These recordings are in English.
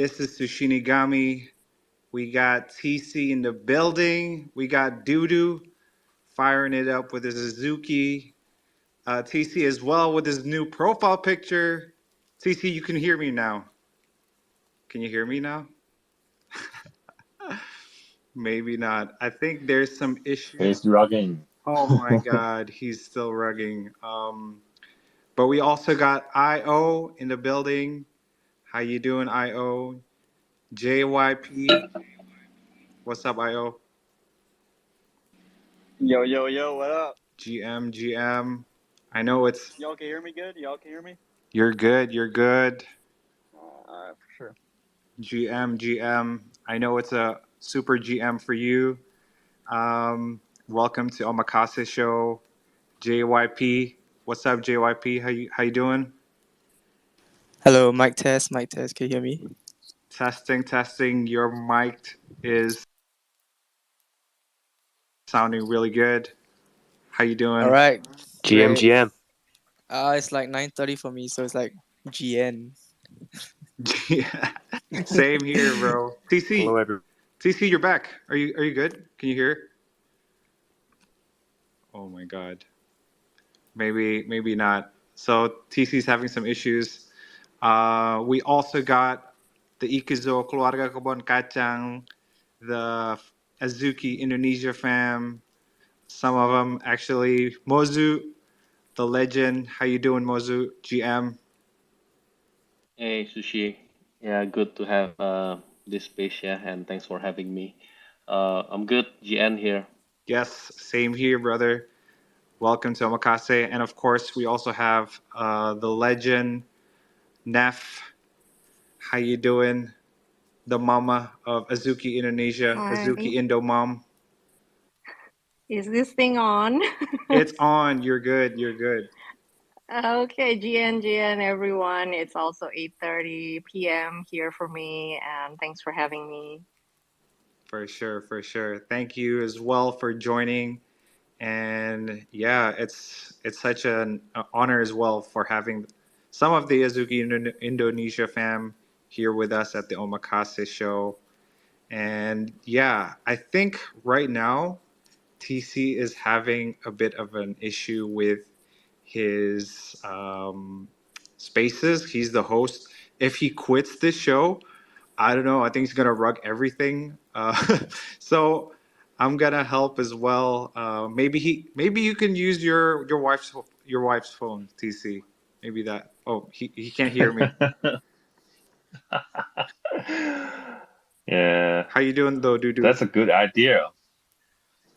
This is Sushinigami. We got TC in the building. We got Dudu firing it up with his Suzuki. TC as well with his new profile picture. TC, you can hear me now. Can you hear me now? Maybe not. I think there's some issues. He's rugging. Oh my God, he's still rugging. But we also got IO in the building. How you doing, IO? JYP. What's up, IO? Yo, yo, yo, what up? GM. I know it's. Y'all can hear me good? Y'all can hear me? You're good. You're good. Alright, for sure. GM. I know it's a super GM for you. Welcome to OMAKASE show. JYP. What's up, JYP? How you doing? Hello, mic test. Can you hear me? Testing. Your mic is sounding really good. How you doing? All right. GM. It's like 9:30 for me, so it's like GN. Same here, bro. Hello, everyone. TC, you're back. Are you good? Can you hear? Oh my God. Maybe not. So TC's having some issues. We also got the Ikizo Keluarga Kebon Kacang, the Azuki Indonesia fam. Some of them actually. Mozu, the legend. How you doing, Mozu? GM. Hey, Sushi. Yeah, good to have this space, yeah, and thanks for having me. I'm good. GN here. Yes, same here, brother. Welcome to Omakase. And of course, we also have the legend, Nef. How you doing? The mama of Azuki Indonesia, Hi. Azuki Indo mom. Is this thing on? It's on. You're good. Okay, GN, everyone. It's also 8:30 p.m. here for me, and thanks for having me. For sure. Thank you as well for joining. And yeah, it's such an honor as well for having some of the Azuki Indonesia fam here with us at the Omakase show. And yeah, I think right now TC is having a bit of an issue with his spaces. He's the host. If he quits this show, I don't know. I think he's gonna rug everything. So I'm gonna help as well. Maybe you can use your wife's phone, TC. Maybe that. Oh, he can't hear me. Yeah. How you doing though, Dudu? That's a good idea.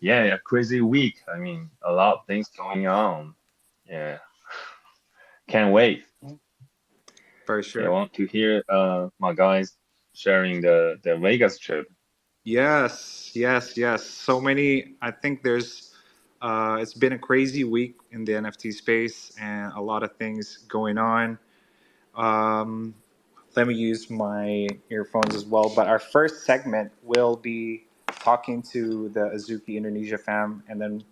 Yeah, crazy week. I mean, a lot of things going on. Yeah. Can't wait. For sure. I want to hear my guys sharing the Vegas trip. Yes. So many. I think there's. It's been a crazy week in the NFT space and a lot of things going on. Let me use my earphones as well. But our first segment will be talking to the Azuki Indonesia fam, and then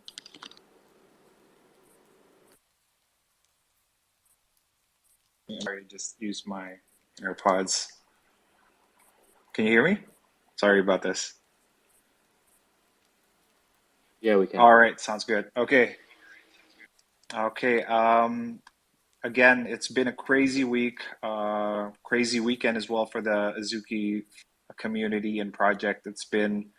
sorry, just use my AirPods. Can you hear me? Sorry about this. Yeah, we can. All right, sounds good. Okay. Again, it's been a crazy week, crazy weekend as well for the Azuki community and project. It's been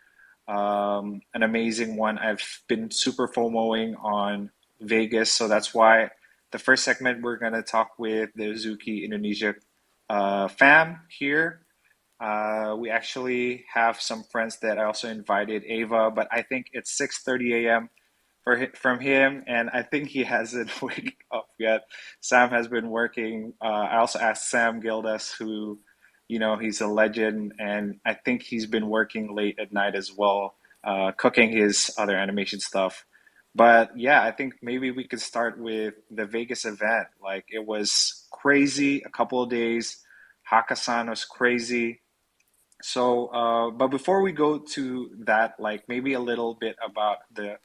an amazing one. I've been super FOMOing on Vegas, so that's why the first segment we're gonna talk with the Azuki Indonesia fam here. We actually have some friends that I also invited, Ava, but I think it's 6:30 a.m. From him, and I think he hasn't waken up yet. Sam has been working. I also asked Sam Gildas, who, he's a legend, and I think he's been working late at night as well, cooking his other animation stuff. But yeah, I think maybe we could start with the Vegas event. Like, it was crazy, a couple of days. Hakkasan was crazy. So, but before we go to that, like maybe a little bit about the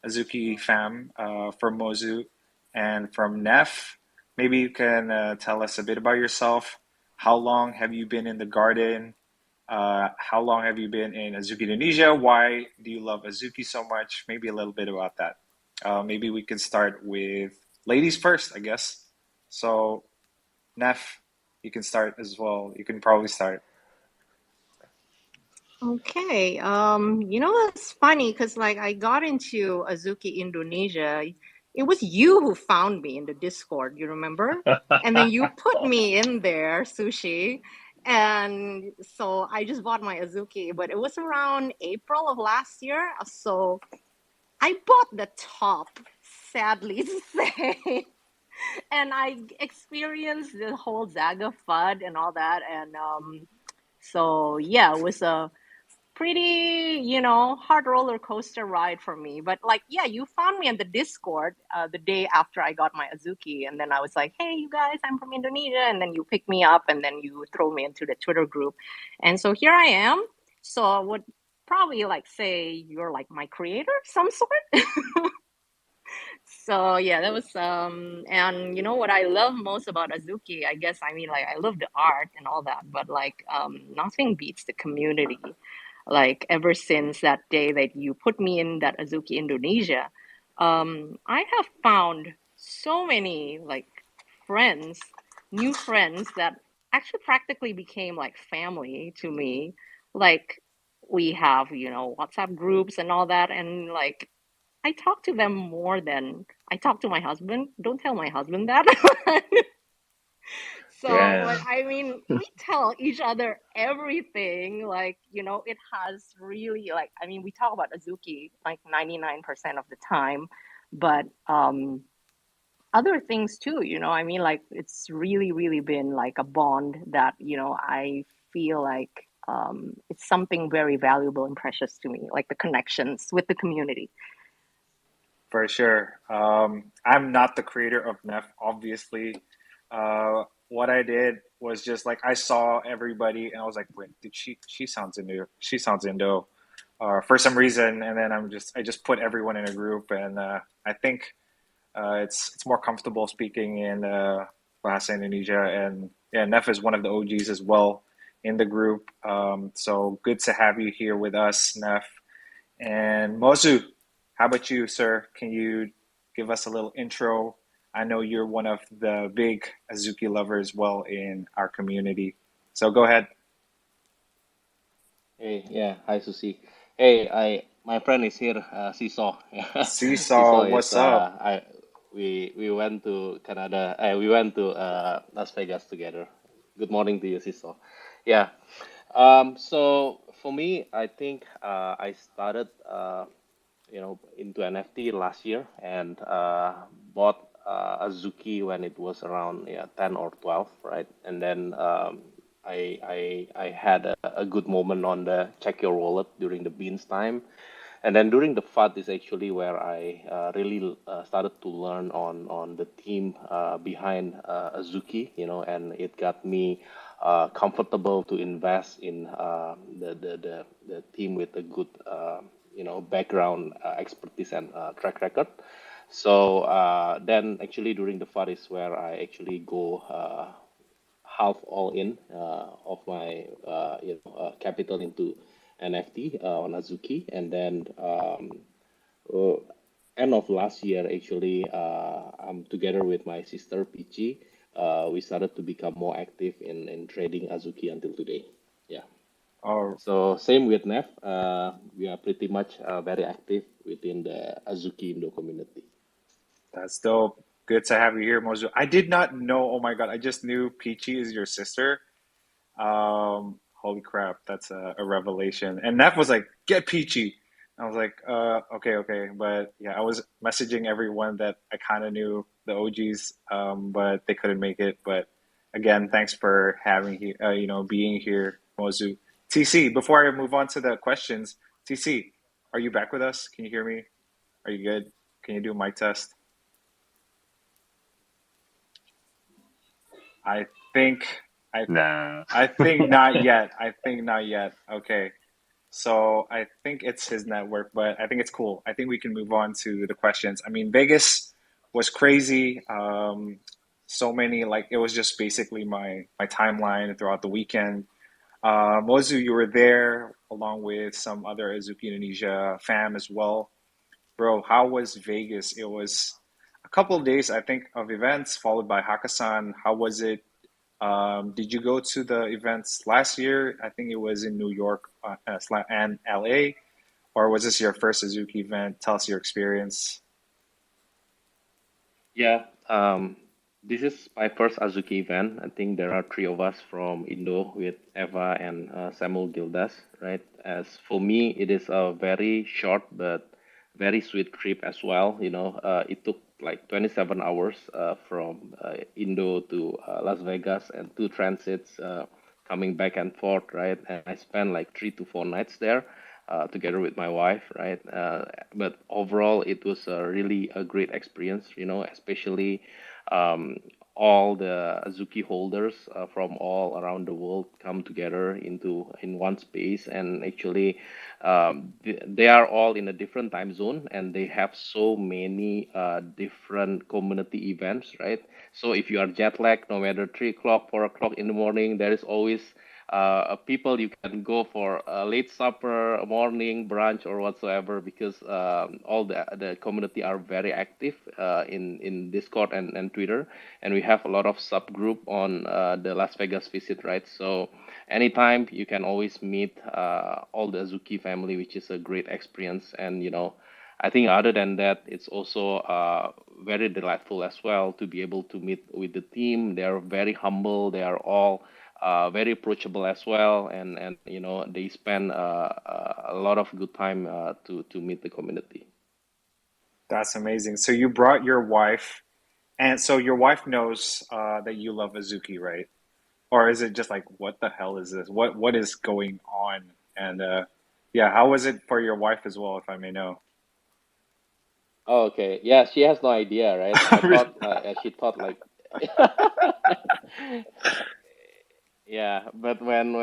Azuki fam from Mozu and from Nef. Maybe you can tell us a bit about yourself. How long have you been in the garden? How long have you been in Azuki, Indonesia? Why do you love Azuki so much? Maybe a little bit about that. Maybe we can start with ladies first, I guess. So, Nef, you can start as well. You can probably start. Okay. It's funny because like I got into Azuki Indonesia. It was you who found me in the Discord, you remember? And then you put me in there, Sushi. And so I just bought my Azuki, but it was around April of last year. So I bought the top, sadly to say. And I experienced the whole Zaga FUD and all that. And so yeah, it was a pretty, hard roller coaster ride for me. But like, yeah, you found me on the Discord the day after I got my Azuki. And then I was like, hey, you guys, I'm from Indonesia. And then you pick me up and then you throw me into the Twitter group. And so here I am. So I would probably like say you're like my creator, some sort. So yeah, that was and what I love most about Azuki, I guess, I mean, like I love the art and all that, but like nothing beats the community. Like ever since that day that you put me in that Azuki Indonesia, I have found so many like friends, new friends that actually practically became like family to me. Like we have, WhatsApp groups and all that, and like I talk to them more than I talk to my husband. Don't tell my husband that. So, but Yeah. I mean, we tell each other everything. Like, it has really like, I mean, we talk about Azuki like 99% of the time, but other things too, I mean, like it's really, really been like a bond that, I feel like it's something very valuable and precious to me, like the connections with the community. For sure. I'm not the creator of Nef, obviously. What I did was just like I saw everybody and I was like, wait, did she sounds Indo. She sounds Indo. For some reason, and then I just put everyone in a group, and I think it's more comfortable speaking in Bahasa Indonesia, and yeah, Nef is one of the OGs as well in the group. So good to have you here with us, Nef. And Mozu, how about you, sir? Can you give us a little intro? I know you're one of the big Azuki lovers well in our community. So go ahead. Hey, yeah, hi Susi. Hey, my friend is here, Seesaw. Yeah, Seesaw, Seesaw is what's up? we went to Canada. We went to Las Vegas together. Good morning to you, Seesaw. Yeah. So for me, I think I started into NFT last year and bought Azuki when it was around 10 or 12, right? And then I had a good moment on the check your wallet during the beans time. And then during the FUD is actually where I really started to learn on the team behind Azuki, and it got me comfortable to invest in the team with a good background, expertise and track record. So then actually during the FUD is where I actually go half all in of my capital into NFT on Azuki, and then uh, end of last year actually, I'm together with my sister Pichi. We started to become more active in trading Azuki until today. Yeah. Oh, So same with Nev. We are pretty much very active within the Azuki Indo community. that's dope. Good to have you here, Mozu. I did not know. Oh my God, I just knew Peachy is your sister. Holy crap, that's a revelation. And Neff was like, "Get Peachy." I was like, okay, okay." But yeah, I was messaging everyone that I kind of knew the OGs, but they couldn't make it. But again, thanks for having being here, Mozu. TC, before I move on to the questions, TC, are you back with us? Can you hear me? Are you good? Can you do a mic test? I think I Nah. I think not yet. I think not yet. Okay. So I think it's his network, but I think it's cool. I think we can move on to the questions. I mean, Vegas was crazy. so many, like it was just basically my timeline throughout the weekend. Mozu, you were there along with some other Azuki Indonesia fam as well. Bro, how was Vegas? It was a couple of days, I think, of events followed by Hakkasan. How was it? Did you go to the events last year? I think it was in New York and LA, or was this your first Azuki event? Tell us your experience. Yeah, this is my first Azuki event. I think there are three of us from Indo with Eva and Samuel Gildas, right? As for me, it is a very short but very sweet trip as well. It took like 27 hours from Indo to Las Vegas and two transits coming back and forth, right? And I spent like 3 to 4 nights there together with my wife, right? But overall, it was really a great experience, especially um, all the Azuki holders from all around the world come together in one space, and actually they are all in a different time zone, and they have so many different community events, right? So if you are jet lagged, no matter 3 o'clock, 4 o'clock in the morning, there is always people you can go for a late supper, a morning brunch, or whatsoever, because all the community are very active in Discord and Twitter, and we have a lot of subgroup on the Las Vegas visit, right? So anytime you can always meet all the Azuki family, which is a great experience. And I think other than that, it's also very delightful as well to be able to meet with the team. They are very humble. They are all very approachable as well, and they spend a lot of good time to meet the community. That's amazing. So you brought your wife, and so your wife knows that you love Azuki, right? Or is it just like, what the hell is this? What is going on? And yeah, how was it for your wife as well, if I may know? Oh, okay, yeah, she has no idea, right? I Really? thought she thought like yeah, but when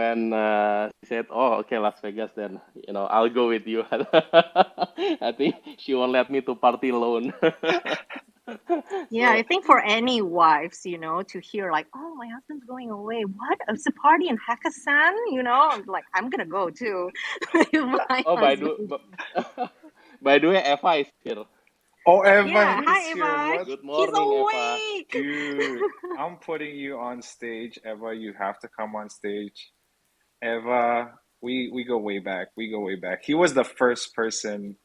she said, "Oh, okay, Las Vegas," then I'll go with you. I think she won't let me to party alone. Yeah, I So, think for any wives, to hear like, oh, my husband's going away. What? It's a party in Hakkasan? I'm like, I'm gonna go too with my oh, husband. by the way, Eva is here. Oh, Eva Yeah, is hi here. Eva. What? Good She's morning, Eva. awake. Dude, I'm putting you on stage. Eva, you have to come on stage. Eva, we go way back. We go way back. He was the first person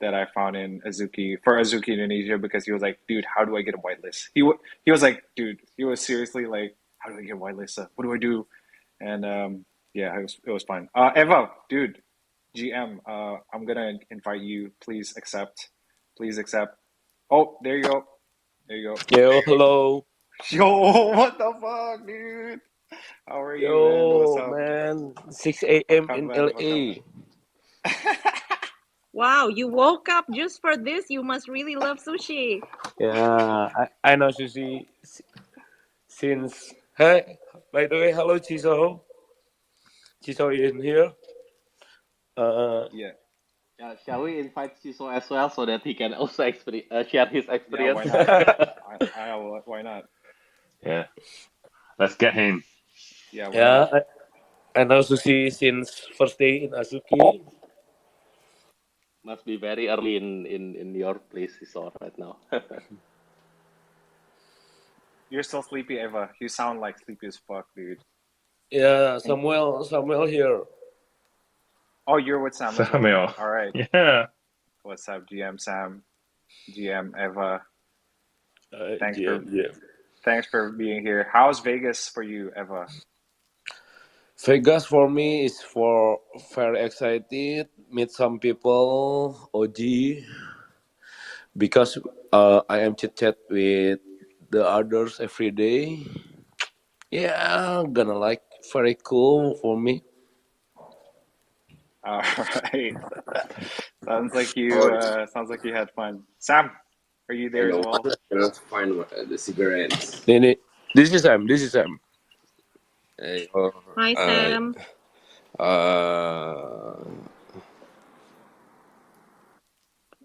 that I found in Azuki for Azuki Indonesia because he was like, dude, how do I get a whitelist? He was like, dude, he was seriously like, how do I get a whitelist? What do I do? And yeah, it was fun. Eva, dude, GM, I'm gonna invite you. Please accept. Please accept. Oh, there you go. There you go. Yo, hello. Yo, what the fuck, dude? How are you, man? What's Yo, up? man. 6 a.m. in Welcome, welcome. LA. Wow, you woke up just for this. You must really love sushi. Yeah, I know Sushi since. Hey, by the way, hello, Chiso. Chiso in here. Yeah, Yeah, shall we invite Siso as well so that he can also share his yeah. experience? Why not? Why not? Yeah, let's get him. Yeah, why yeah, not? I know Sushi since first day in Azuki. Must be very early in your place, Siso, right now. You're still sleepy, Eva. You sound like sleepy as fuck, dude. Yeah, And Samuel here. oh, you're with Sam as well. Samuel. All right. Yeah. What's up, GM Sam, GM Eva? Thanks for GM. thanks for being here. How's Vegas for you, Eva? Vegas for me is for very excited. Meet some people, OG, because I am chit chat with the others every day. Yeah, gonna like very cool for me. All right. Oh, Sounds like you had fun. Sam, are you I there as know. I well? cannot find the cigarettes. This is Sam. This is Sam. Hey, Hi, Sam. uh,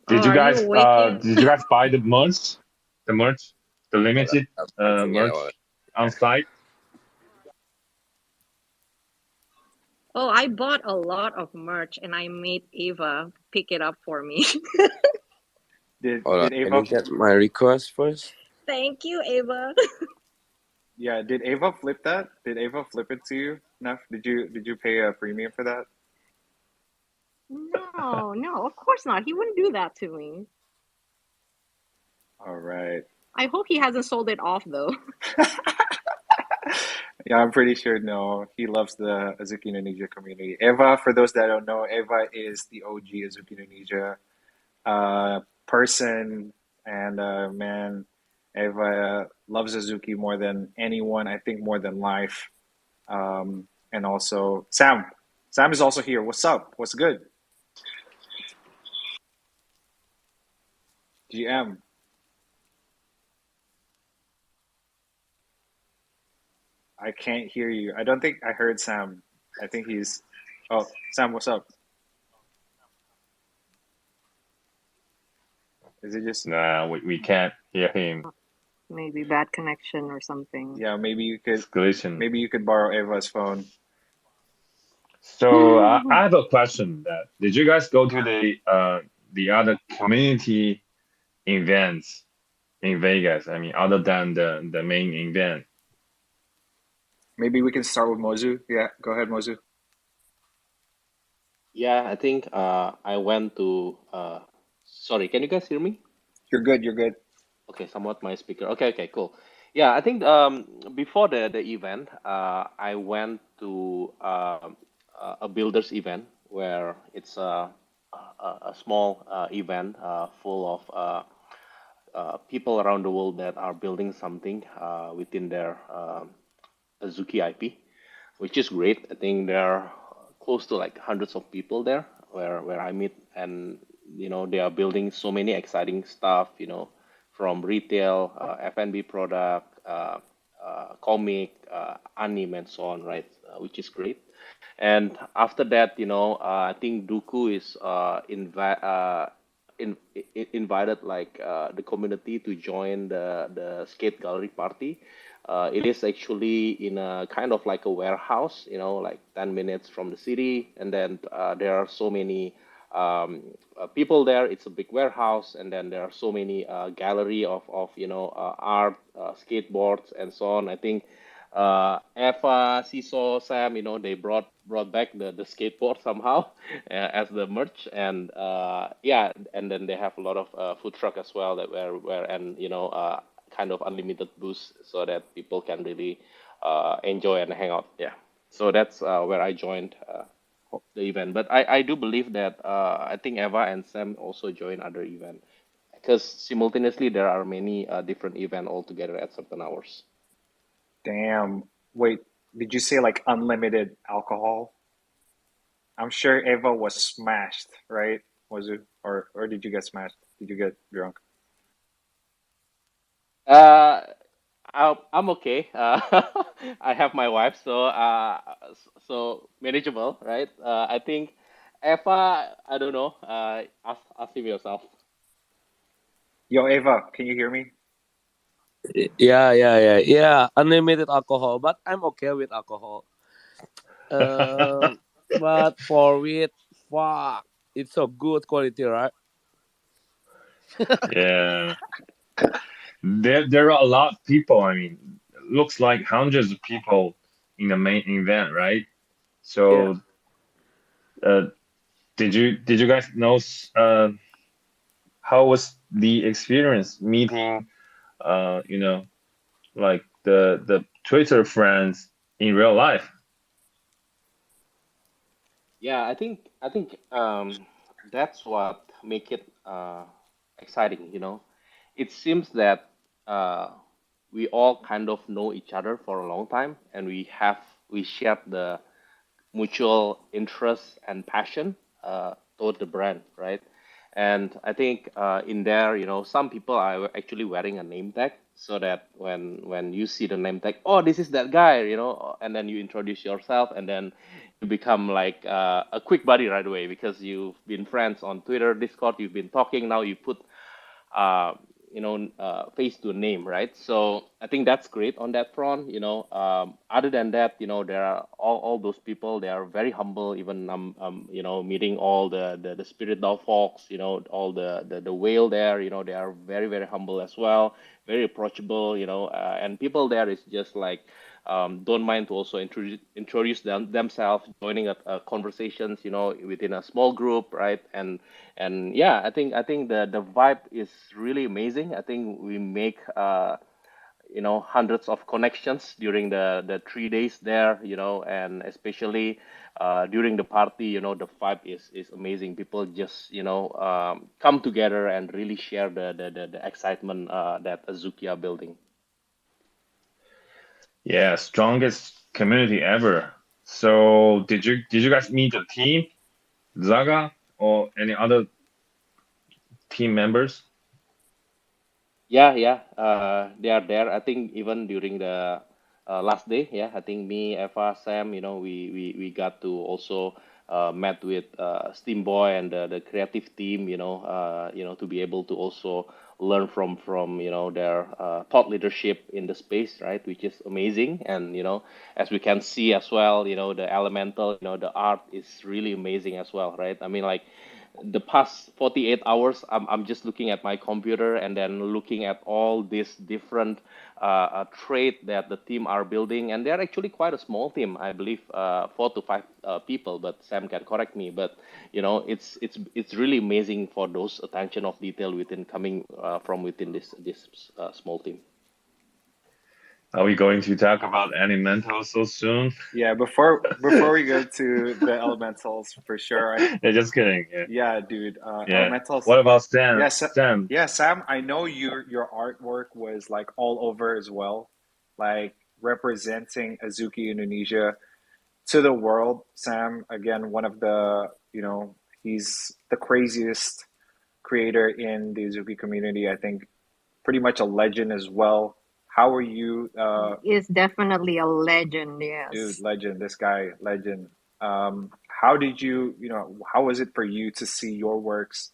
Oh, are you awake yet? Did you guys buy the merch? The merch? the limited I'm forget about merch it. on site? Oh, I bought a lot of merch and I made Ava pick it up for me. Did Hold on. did Can Ava? you get my request first? Thank you, Ava. Yeah, did Ava flip that? Did Ava flip it to you? Neff? Did you pay a premium for that? No, no, of course not. He wouldn't do that to me. All right. I hope he hasn't sold it off though. Yeah, I'm pretty sure no. He loves the Azuki Indonesia community. Eva, for those that don't know, Eva is the OG Azuki Indonesia person, and man, Eva loves Azuki more than anyone. I think more than life. And also Sam. Sam is also here. What's up? What's good? GM. I can't hear you. I don't think I heard Sam. I think he's. Oh, Sam, what's up? Is it just? Nah, we can't hear him. Maybe bad connection or something. Yeah, maybe you could. It's glitching. Maybe you could borrow Eva's phone. So I have a question. That did you guys go to the other community events in Vegas? I mean, other than the main event. Maybe we can start with Mozu. Yeah, go ahead, Mozu. Yeah, I think I went to. Sorry, can you guys hear me? You're good. You're good. Okay, somewhat my speaker. Okay, cool. Yeah, I think before the event, I went to a builders event where it's a small event full of people around the world that are building something within their Azuki IP, which is great. I think there are close to like hundreds of people there where I meet, and they are building so many exciting stuff. From retail, F&B product, comic, anime, and so on, right? Which is great. And after that, I think Duku is invited like the community to join the skate gallery party. It is actually in a kind of like a warehouse, like 10 minutes from the city. And then there are so many people there. It's a big warehouse. And then there are so many gallery of art, skateboards, and so on. I think Eva, Siso, Sam, they brought back the skateboard somehow as the merch, and yeah, and then they have a lot of food truck as well that where and kind of unlimited booths so that people can really enjoy and hang out. Yeah, so that's where I joined the event. But I do believe that I think Eva and Sam also join other event because simultaneously there are many different event all together at certain hours. Damn. Wait, did you say like unlimited alcohol? I'm sure Eva was smashed, right? Mozu? Or did you get smashed? Did you get drunk? Uh, I'm okay. I have my wife, so so manageable, right? I think Eva, I don't know. Ask him yourself. Yo, Eva, can you hear me? Yeah. Unlimited alcohol, but I'm okay with alcohol. But for weed, fuck, it's so good quality, right? Yeah, there are a lot of people. I mean, looks like hundreds of people in the main event, right? Yeah. So, uh, did you guys know how was the experience meeting like the Twitter friends in real life? Yeah, I think that's what make it exciting. It seems that uh, we all kind of know each other for a long time, and we share the mutual interest and passion toward the brand, right? And I think in there, some people are actually wearing a name tag so that when you see the name tag, oh, this is that guy, and then you introduce yourself, and then you become like a quick buddy right away because you've been friends on Twitter, Discord, you've been talking. Now you put uh, face to a name, right? So I think that's great on that front. Other than that, there are all those people. They are very humble. Even meeting all the spirit dog folks. All the whale there. They are very very humble as well, very approachable. And people there is just like don't mind to also introduce themselves, joining conversations, within a small group, right? And yeah, I think the vibe is really amazing. I think we make hundreds of connections during the 3 days there, and especially during the party, the vibe is amazing. People just come together and really share the excitement that Azuki are building. Yeah, strongest community ever. So did you guys meet the team, Zaga, or any other team members? Yeah, yeah, they are there. I think even during the last day, yeah, I think me, Eva, Sam, we got to also met with Steam Boy and the creative team, to be able to also learn from their thought leadership in the space, right, which is amazing. And as we can see as well, the elemental, the art is really amazing as well, right? I mean, like the past 48 hours, I'm just looking at my computer and then looking at all these different trade that the team are building, and they're actually quite a small team. I believe 4 to 5 people, but Sam can correct me. But it's really amazing for those attention of detail within coming from within this small team. Are we going to talk about elementals so soon? Yeah, before we go to the elementals, for sure. Yeah, just kidding. Yeah. Yeah, dude. Yeah. Elementals. What about Sam? Yeah, Sam. yeah, Sam. I know your artwork was like all over as well, like representing Azuki Indonesia to the world. Sam, again, one of the he's the craziest creator in the Azuki community. I think pretty much a legend as well. How are you? Is definitely a legend, Dude, yes. legend. This guy, legend. How did you, how was it for you to see your works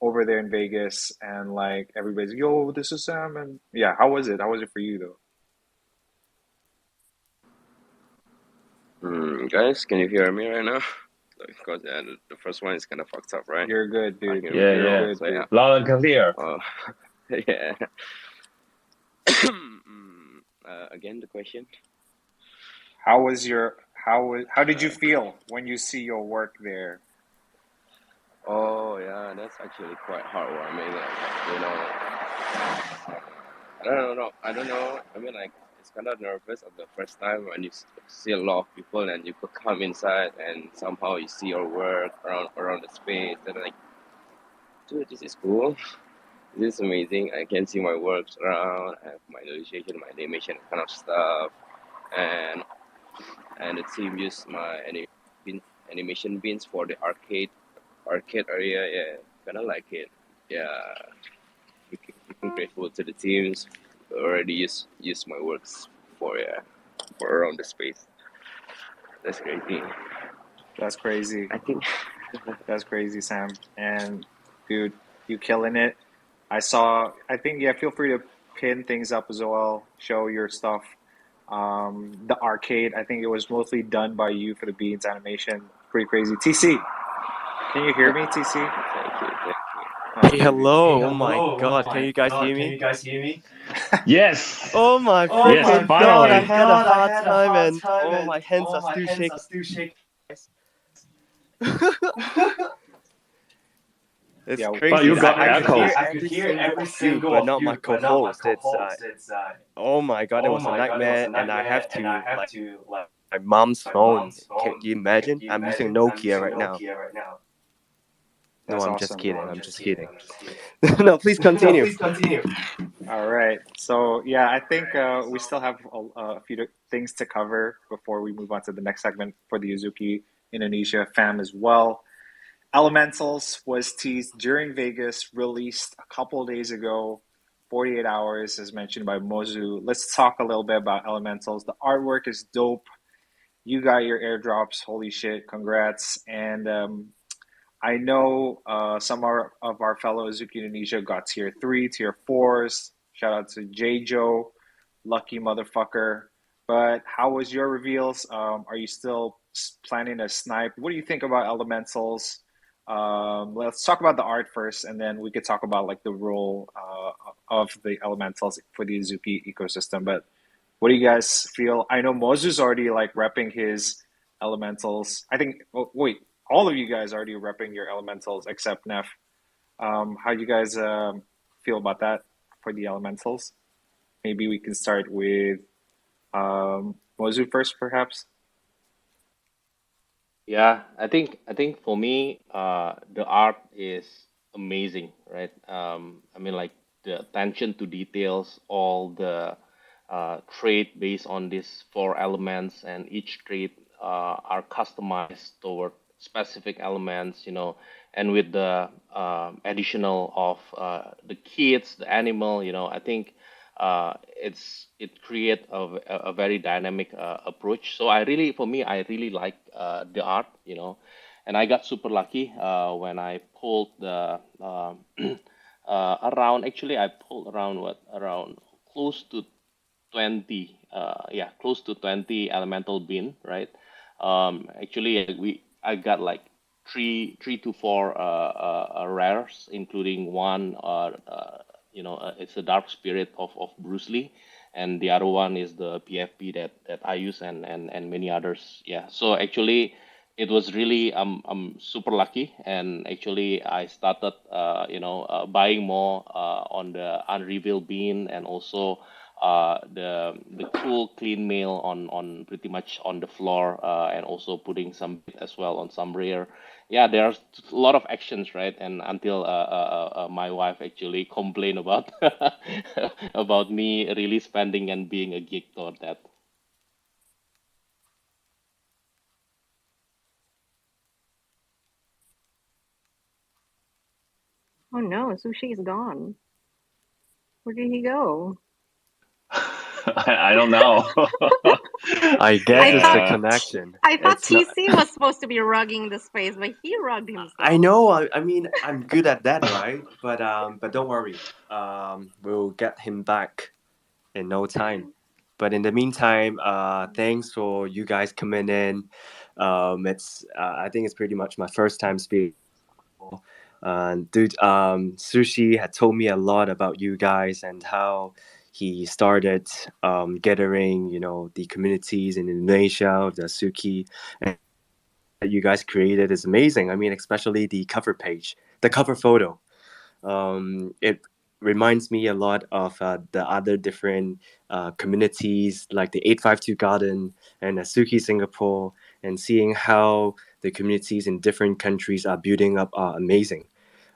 over there in Vegas and like everybody's, yo, this is Sam, and yeah, how was it? How was it for you though? Guys, can you hear me right now? Because the first one is kind of fucked up, right? You're good, dude. Hear Yeah, me You're now? yeah. good, So dude. yeah. Loud and clear. Yeah. Again, the question. How was your how did you feel when you see your work there? Oh yeah, that's actually quite heartwarming. I don't know. I mean, like it's kind of nervous of the first time when you see a lot of people and you could come inside and somehow you see your work around the space and like, dude, this is cool. This is amazing. I can see my works around. I have my illustration, my animation kind of stuff, and the team used my animation beans for the arcade area. Yeah, kind of like it. Yeah, freaking grateful to the teams who already use my works for around the space. That's crazy. That's crazy. I think. That's crazy, Sam. And dude, you killing it. I think, yeah, feel free to pin things up as well, show your stuff. The arcade, I think it was mostly done by you for the Beans animation. Pretty crazy. TC, can you hear me, TC? Thank you. Oh, Hey, baby. hello. Oh my god, can you guys hear me? Yes. Oh my Yes, freaking god, finally. I had a hard time and oh my hands are still shaking. It's Yeah. crazy. But you got I could hear echoes. every single of you, but not my co-host. It's oh my god, it was a nightmare, and I have to like my mom's phone. Can you imagine? I'm using Nokia right now. No, That's I'm awesome. just kidding. I'm just kidding. No, please continue. All right. So, yeah, I think we still have a few things to cover before we move on to the next segment for the Uzuki Indonesia fam as well. Elementals was teased during Vegas, released a couple of days ago, 48 hours, as mentioned by Mozu. Let's talk a little bit about Elementals. The artwork is dope. You got your airdrops. Holy shit. Congrats. And I know some of our fellow Azuki Indonesia got tier 3, tier 4s. Shout out to J-Joe, lucky motherfucker. But how was your reveals? Are you still planning to snipe? What do you think about elementals? Let's talk about the art first, and then we could talk about like the role of the elementals for the Azuki ecosystem. But what do you guys feel? I know Mozu's already like repping his elementals. I think. Oh, wait, all of you guys already repping your elementals except Neff. How do you guys feel about that for the elementals? Maybe we can start with Mozu first, perhaps. Yeah, I think for me, the art is amazing, right? I mean, like the attention to details, all the trait based on these four elements, and each trait are customized toward specific elements, and with the additional of the kids, the animal, I think it create a very dynamic approach. So for me, I really like the art, and I got super lucky when I pulled the around. Actually, I pulled around around close to 20, close to 20 elemental bin, right? Actually, I got like three to four rares, including one, it's a dark spirit of Bruce Lee, and the other one is the PFP that I use, and many others. Yeah. So actually, it was really I'm super lucky, and actually I started buying more on the unrevealed bean, and also the cool clean mail on pretty much on the floor, and also putting some as well on some rare. Yeah, there's a lot of actions, right? And until my wife actually complained about about me really spending and being a geek toward that. Oh no, Sushi is gone. Where did he go? I don't know. I guess I it's thought the Yeah. connection. I thought It's not. TC was supposed to be rugging the space, but he rugged himself. I know. I mean, I'm good at that, right? But don't worry. We'll get him back in no time. But in the meantime, thanks for you guys coming in. It's I think it's pretty much my first time speaking. Dude, Sushi had told me a lot about you guys and how he started gathering, the communities in Indonesia, the Suki, and that you guys created is amazing. I mean, especially the cover page, the cover photo. It reminds me a lot of the other different communities like the 852 Garden and Suki Singapore, and seeing how the communities in different countries are building up are amazing.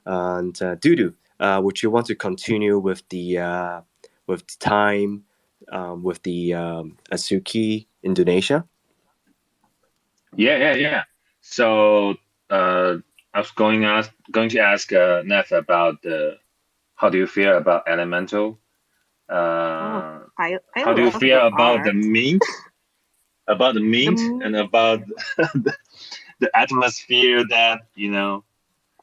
And Dudu, would you want to continue with the time with the Asuki Indonesia? Yeah. So I was going to ask Neff about how do you feel about elemental? Oh, I How do you love feel the about the art. mint? About the The mint m- and about the atmosphere that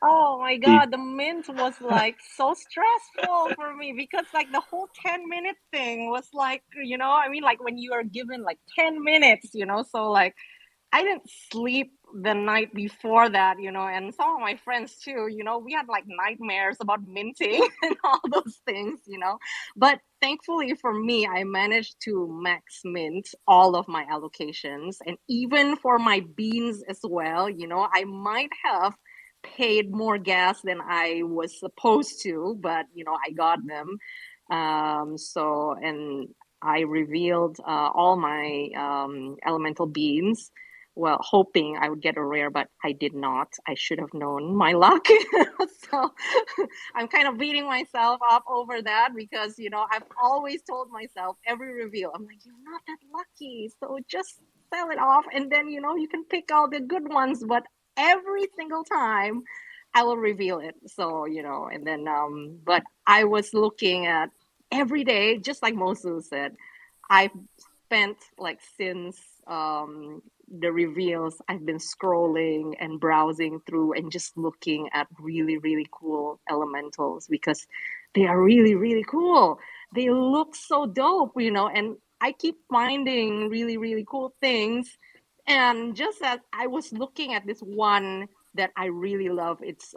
Oh my the God, the mint was like so stressful for me because like the whole 10-minute thing was like, I mean, like when you are given like 10 minutes, so like I didn't sleep the night before that, and some of my friends too, we had like nightmares about minting and all those things. But thankfully for me, I managed to max mint all of my allocations, and even for my beans as well, I might have paid more gas than I was supposed to, but I got them. And I revealed all my elemental beans, well, hoping I would get a rare, but I did not. I should have known my luck. So I'm kind of beating myself up over that because, I've always told myself every reveal, I'm like, you're not that lucky. So just sell it off and then, you can pick out the good ones. But every single time I will reveal it. So, and then, but I was looking at every day, just like Mosu said, I've spent like since the reveals, I've been scrolling and browsing through and just looking at really, really cool elementals because they are really, really cool. They look so dope, and I keep finding really, really cool things. And just as I was looking at this one that I really love, it's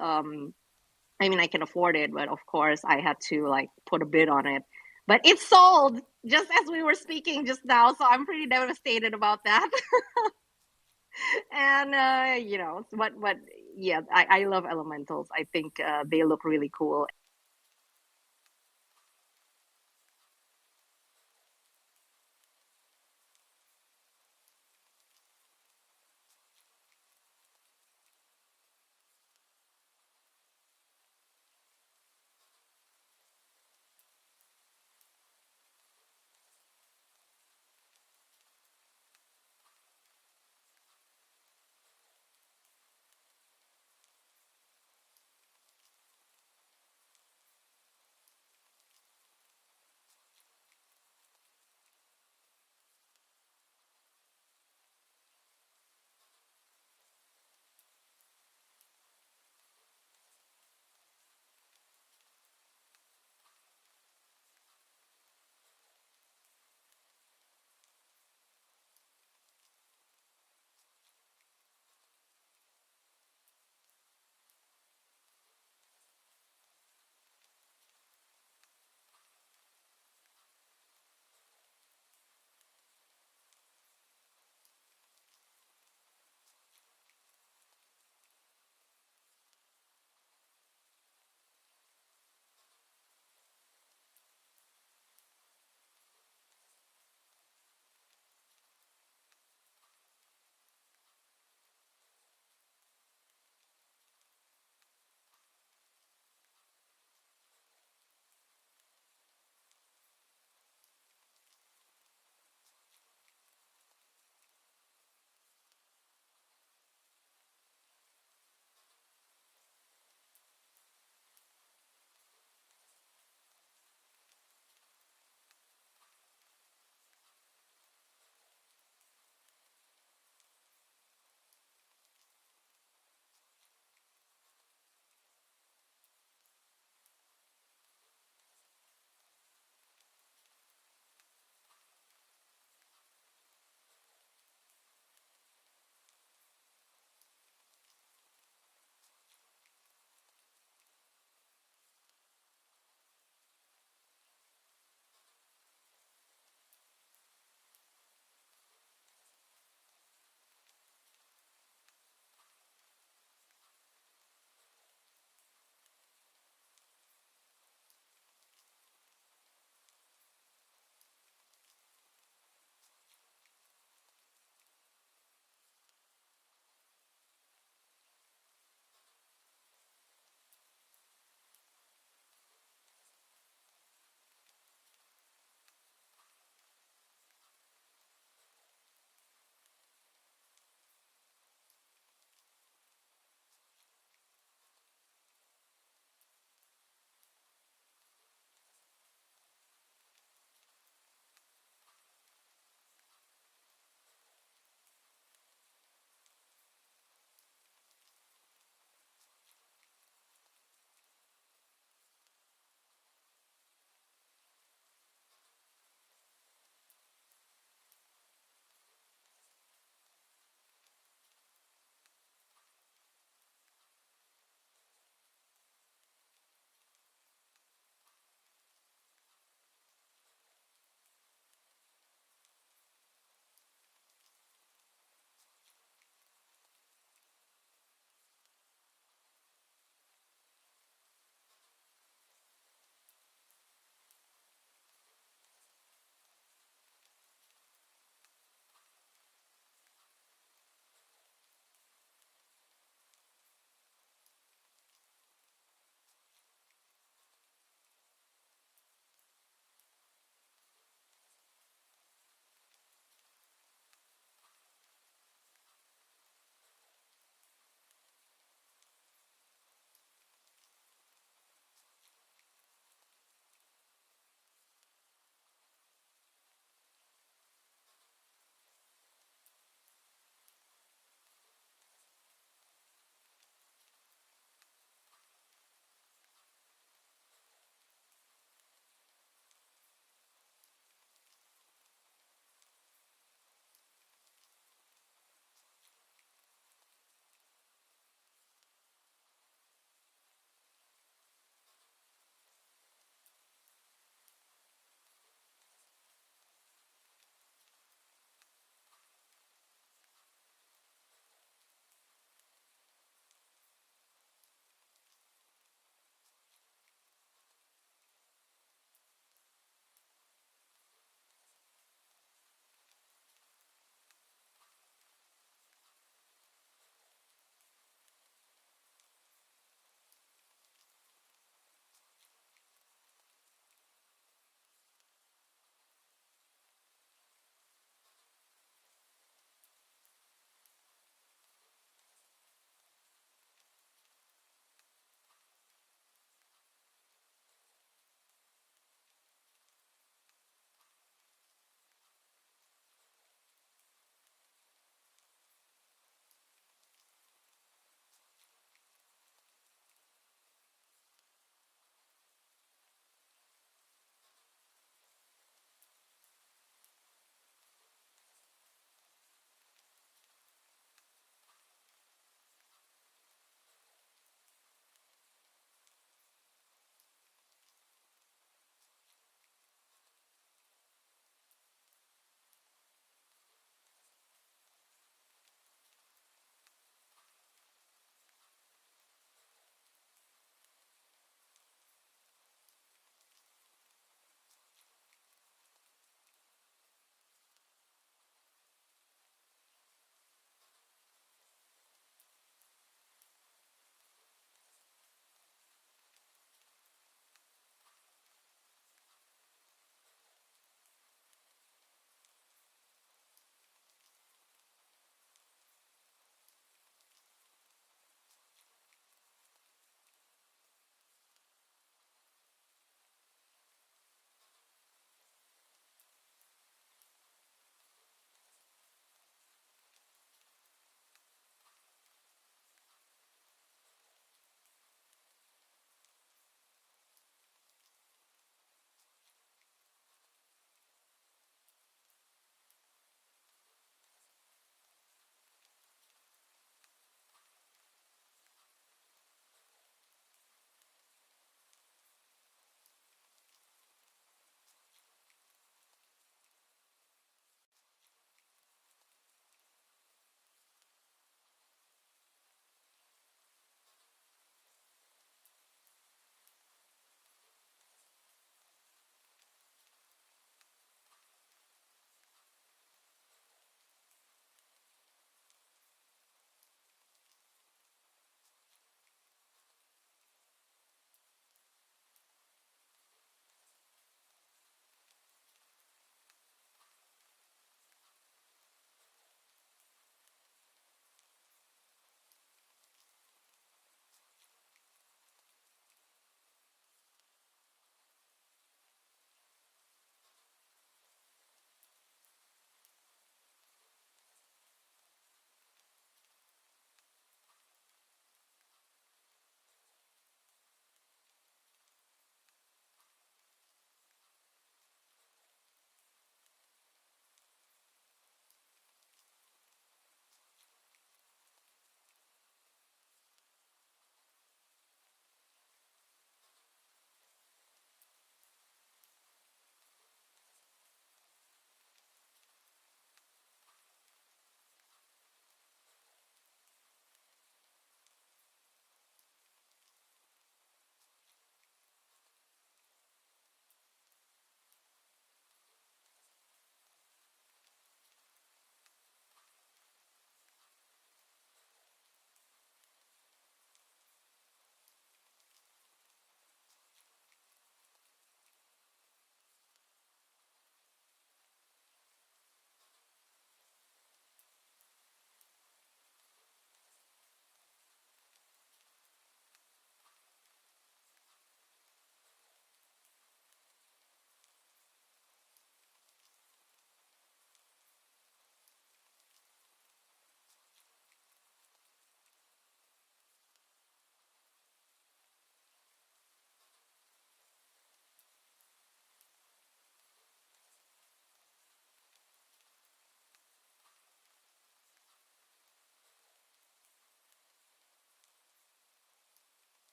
I mean, I can afford it, but of course I had to like put a bid on it. But it's sold just as we were speaking just now, so I'm pretty devastated about that. And but yeah, I love elementals. I think they look really cool.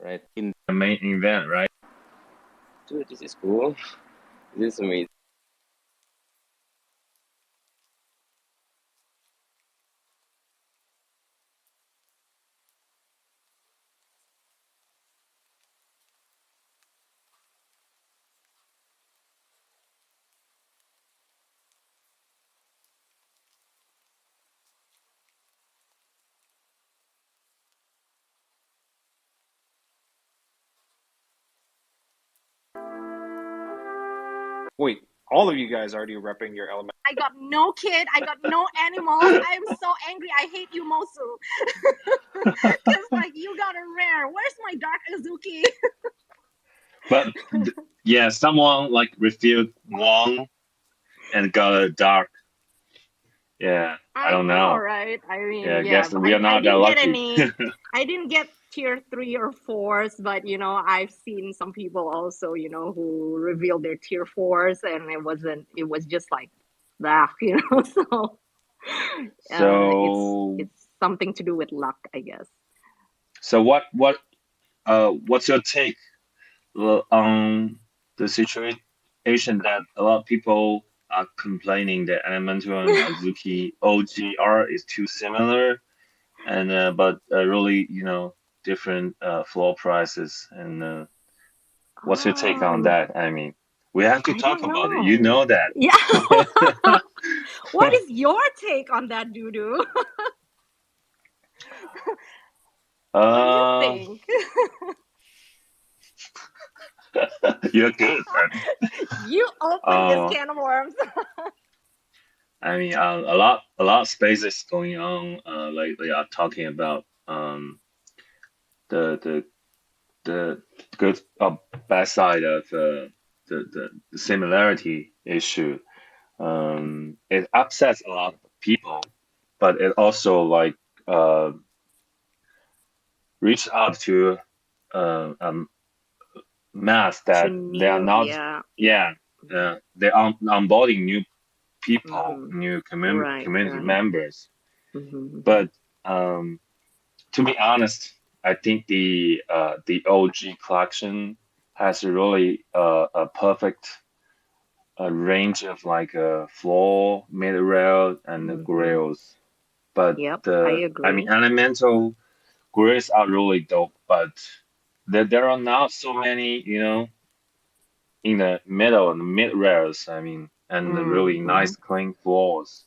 right? In the main event, right? Dude, this is cool. This is amazing. Wait, all of you guys already repping your element. I got no kid. I got no animals. I'm so angry. I hate you, Mosu. Because, like, you got a rare. Where's my dark Azuki? But yeah, someone like refilled one and got a dark. Yeah, I don't know, know. right? I mean, Yeah, I yeah, guess but we are I not that didn't get lucky. any. I didn't get tier 3 or 4s, but you know, I've seen some people also, you know, who revealed their tier 4s, and it wasn't. It was just like that, you know. So So it's something to do with luck, I guess. so what's your take on the situation that a lot of people are complaining that Elemental and Azuki OGR is too similar, and but really, different floor prices. And what's your take on that? I mean, we have to I talk don't about it. You know. know that. Yeah. What is your take on that, Dudu? What do you think? You're good, man. You open this can of worms. I mean, a lot of spaces going on lately are talking about the the good or bad side of the similarity issue. It upsets a lot of people, but it also like uh, reach out to mass To that they are new, not, yeah. yeah, they are onboarding new people, Mhm. new Right, community right. members. Mhm. But to be honest, I think the OG collection has really a perfect range of like floor, mid rail, and the Mhm. grills. But Yep, I I mean, agree. elemental grills are really dope, but there are not so many, in the middle and the mid rails. I mean, and the really Mhm. nice clean floors.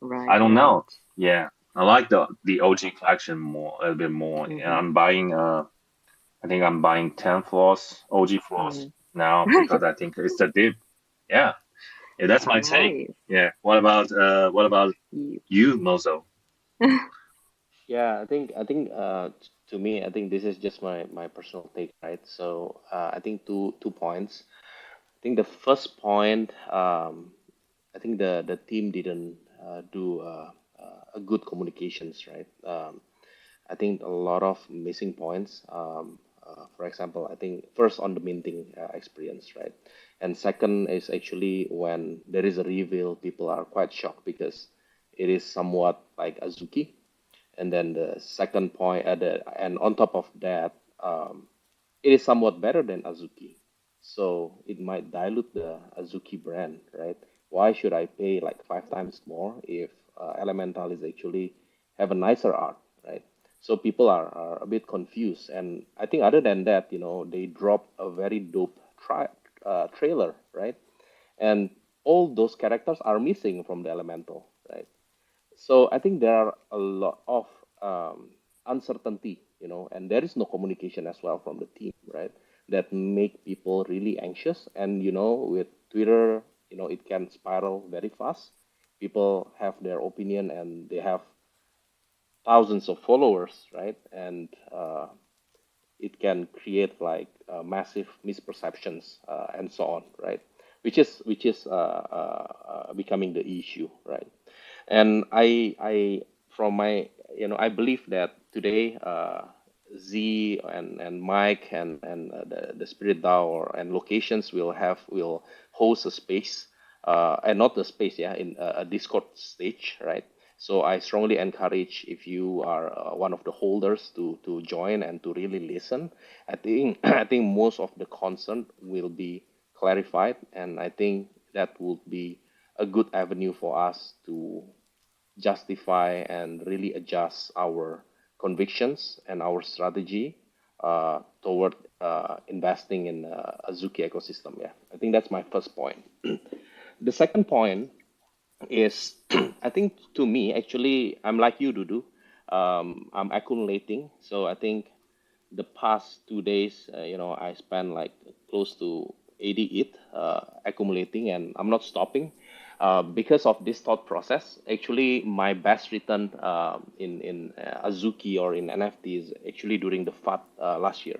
I Right, don't right. know. Yeah, I like the OG collection more, a little bit more. And Mhm. I'm buying I think I'm buying 10 floors, OG floors Mhm. now because I think it's a dip. Yeah, yeah, that's my take. Nice. Yeah. What about You. you, Mozo? Yeah, to me, I think this is just my personal take, right? So I think two points. I think the first point, I think the team didn't do a good communications, right? I think a lot of missing points. For example, I think first on the minting experience, right? And second is actually when there is a reveal, people are quite shocked because it is somewhat like Azuki. And then the second point, and on top of that, it is somewhat better than Azuki. So it might dilute the Azuki brand, right? Why should I pay like 5 times more if Elemental is actually have a nicer art, right? So people are a bit confused. And I think other than that, they drop a very dope trailer, right? And all those characters are missing from the Elemental, right? So I think there are a lot of uncertainty, and there is no communication as well from the team, right? That make people really anxious. And with Twitter, it can spiral very fast. People have their opinion and they have thousands of followers, right? And it can create like massive misperceptions and so on, right? Which is becoming the issue, right? And I from my I believe that today Z and Mike and the Spirit DAO and locations will host a space and not the space, yeah, in a Discord stage, right? So I strongly encourage if you are one of the holders to join and to really listen. I think I think most of the concern will be clarified, and I think that would be a good avenue for us to justify and really adjust our convictions and our strategy toward investing in Azuki ecosystem. Yeah, I think that's my first point. The second point is I think to me, actually, I'm like you, Dudu. I'm accumulating. So I think the past 2 days, I spent like close to 80 ETH accumulating, and I'm not stopping. Because of this thought process, actually, my best return in Azuki or in NFT is actually during the FAT last year.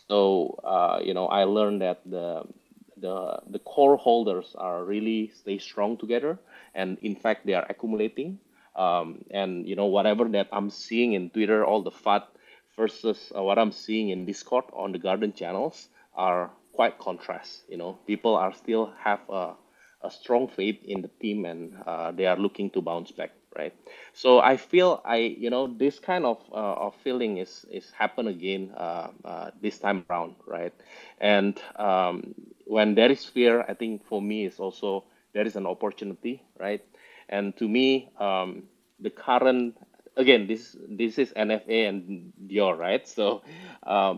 So I learned that the core holders are really stay strong together, and in fact they are accumulating. And whatever that I'm seeing in Twitter, all the FAT versus what I'm seeing in Discord on the Garden channels are quite contrast. People are still have a strong faith in the team, and they are looking to bounce back, right? So I feel this kind of feeling is happen again this time around, right? And when there is fear, I think for me is also there is an opportunity, right? And to me, the current again, this is NFA and Dior, right? So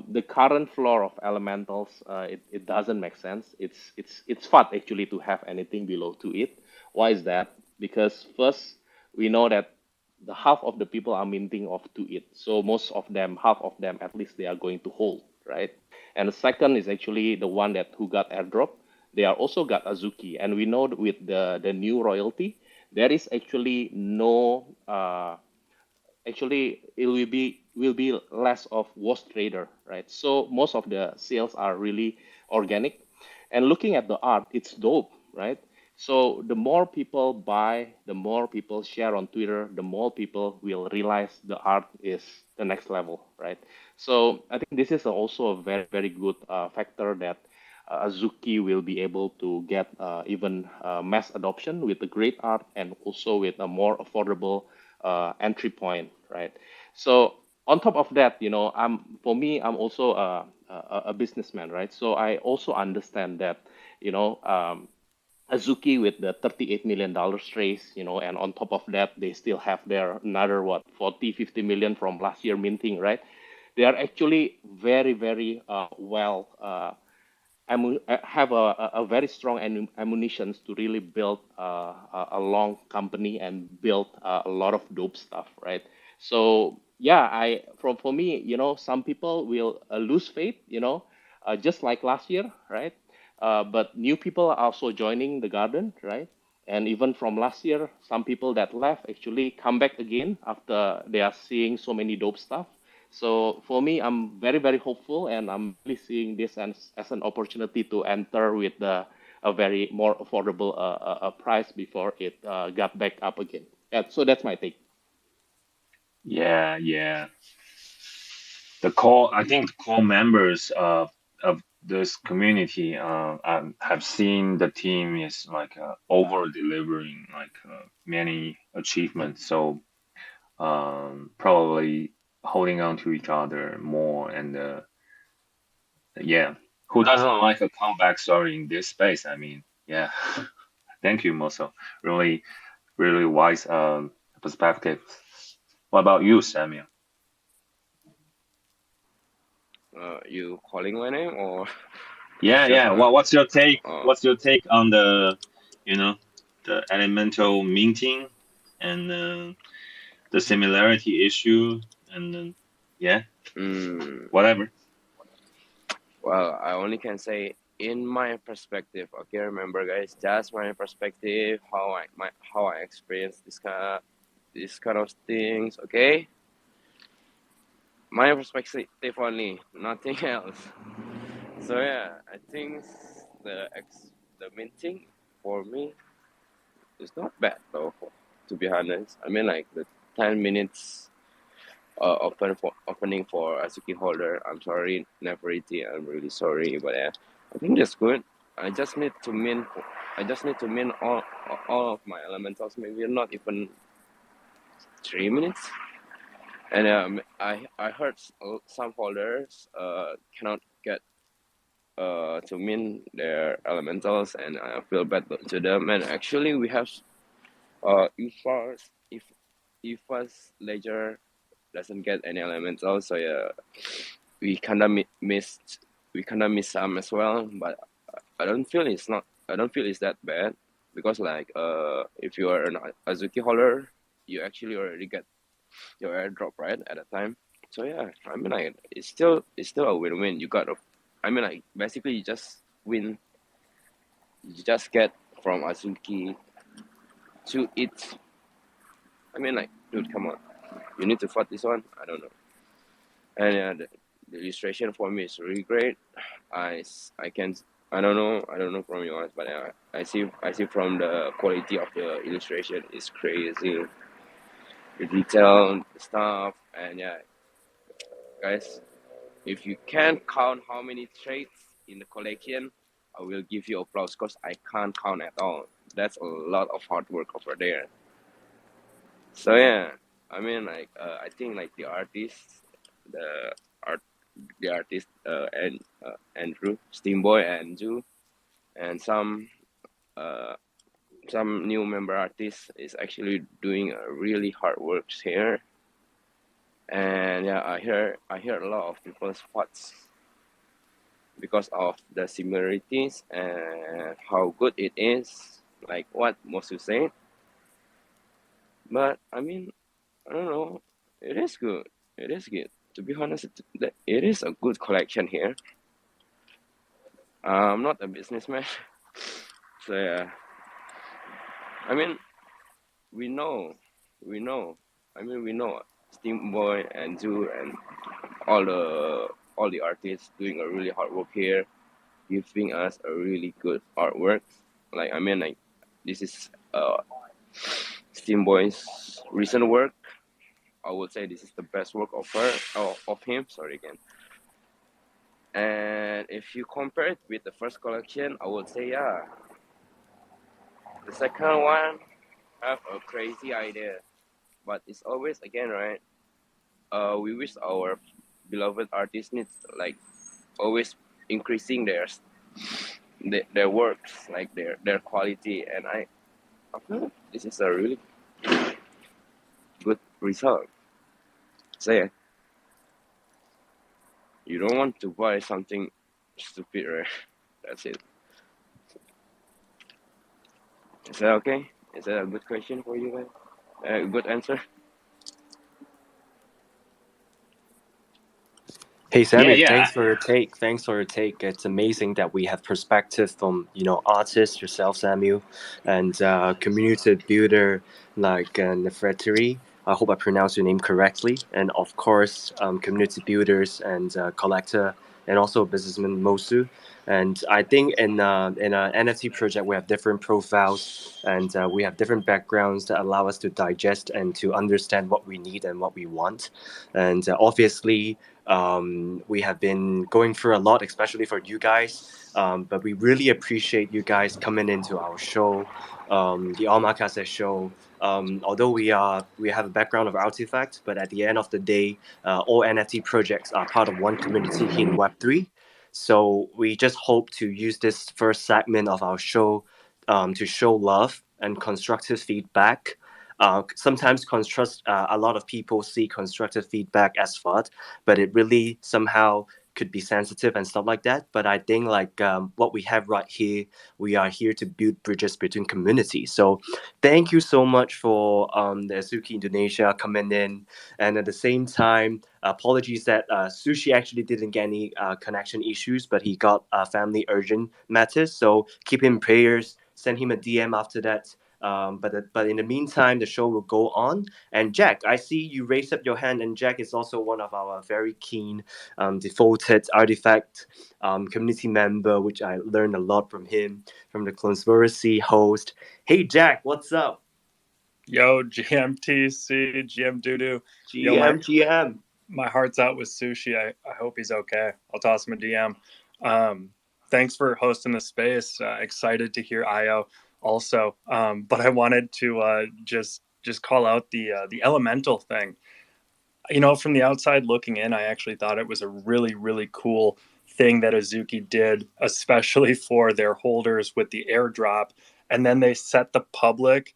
the current floor of elementals, it doesn't make sense. It's fun actually to have anything below to it. Why is that? Because first we know that the half of the people are minting off to it. So most of them, half of them at least, they are going to hold, right? And the second is actually the one that who got airdrop. They are also got Azuki, and we know with the new royalty, there is actually no actually it will be less of wash trader, right? So most of the sales are really organic. And looking at the art, it's dope, right? So the more people buy, the more people share on Twitter, the more people will realize the art is the next level, right? So I think this is also a very, very good factor that Azuki will be able to get even mass adoption with the great art, and also with a more affordable entry point, right? So on top of that, I'm also a businessman, right? So I also understand that, Azuki with the $38 million raise, and on top of that, they still have their another, what, 40, 50 million from last year minting, right? They are actually very, very well have a very strong ammunitions to really build a long company and build a lot of dope stuff, right? So yeah, for me, some people will lose faith, just like last year, right? But new people are also joining the garden, right? And even from last year, some people that left actually come back again after they are seeing so many dope stuff. So for me, I'm very, very hopeful, and I'm really seeing this as an opportunity to enter with a very more affordable price before it got back up again. So that's my take. Yeah, yeah. I think the core members of this community have seen the team is like over delivering like many achievements. So probably holding on to each other more, and yeah, who doesn't like a comeback story in this space? I mean, yeah. Thank you, Moso. Really, really wise perspective. What about you, Samuel? You calling my name or Yeah, just yeah. What's your take? uh, What's your take on you know, the elemental minting and the similarity issue and yeah, mm, whatever. well, I only can say in my perspective. Okay, remember, guys, just my perspective, how I experience this kind of things. Okay, my perspective only, nothing else. So yeah, I think the minting for me is not bad though. To be honest, I mean, like the 10 minutes opening for Azuki holder. I'm sorry, Neferiti. I'm really sorry, but I think that's good. I just need to min. I just need to min all of my elementals. Maybe not even 3 minutes. And I heard some holders cannot get to min their elementals, and I feel bad to them. And actually, we have if first ledger doesn't get any elementals, so yeah, we kind of miss some as well. But I don't feel it's that bad, because like if you are an Azuki holder, you actually already get your airdrop right at a time. So yeah, I mean like it's still a win-win. You got I mean like basically you just win. You just get from Azuki to it. I mean like, dude, come on, you need to fight this one. I don't know. And the illustration for me is really great. I can I don't know from yours, but I see from the quality of the illustration is crazy. The detail, the stuff, and yeah, guys, if you can't count how many traits in the collection, I will give you applause, because I can't count at all. That's a lot of hard work over there. So yeah, I mean like I think like the artists, the art, the artist and Andrew, Steamboy, and Ju, and uh, some new member artists is actually doing really hard works here. And yeah, I hear a lot of people's thoughts because of the similarities and how good it is, like what Mosu said. But I mean, I don't know, it is good. It is good. To be honest, it is a good collection here. I'm not a businessman, so yeah. I mean, we know, we know. I mean, we know Steamboy and Zoo and all the artists doing a really hard work here, giving us a really good artwork. Like I mean, like this is Steamboy's recent work. I would say this is the best work of of him. Sorry again. And if you compare it with the first collection, I would say yeah, the second one have a crazy idea, but it's always again right. We wish our beloved artists needs like always increasing their works, like their quality, and I feel this is a really good result. So yeah, you don't want to buy something stupid, right? That's it. Is that okay? Is that a good question for you guys? A good answer? Hey Yeah, Samuel, yeah. thanks for your take. Thanks for your take. It's amazing that we have perspective from artists yourself, Samuel, and community builder like Nefertari. I hope I pronounced your name correctly. And of course, community builders and collector, and also businessman Mosu. And I think in an NFT project we have different profiles and we have different backgrounds that allow us to digest and to understand what we need and what we want. And obviously we have been going through a lot, especially for you guys. But we really appreciate you guys coming into our show, the OMAKASE show. Although we have a background of artifact, but at the end of the day, all NFT projects are part of one community here in Web3. So we just hope to use this first segment of our show to show love and constructive feedback. Sometimes a lot of people see constructive feedback as FUD, but it really somehow could be sensitive and stuff like that. But I think like what we have right here, we are here to build bridges between communities. So thank you so much for the Suki Indonesia coming in, and at the same time, apologies that Sushi actually didn't get any connection issues, but he got family urgent matters. So keep him in prayers. Send him a DM after that. But in the meantime, the show will go on. And Jack, I see you raised up your hand, and Jack is also one of our very keen, devoted artifact community member, which I learned a lot from him, from the Conspiracy host. Hey, Jack, what's up? Yo, GMTC, GM Doodoo. Yo, GM. my heart's out with Sushi. I hope he's okay. I'll toss him a DM. Thanks for hosting the space. Excited to hear IO also. But I wanted to just just call out the elemental thing. From the outside looking in, I actually thought it was a really, really cool thing that Azuki did, especially for their holders with the airdrop. And then they set the public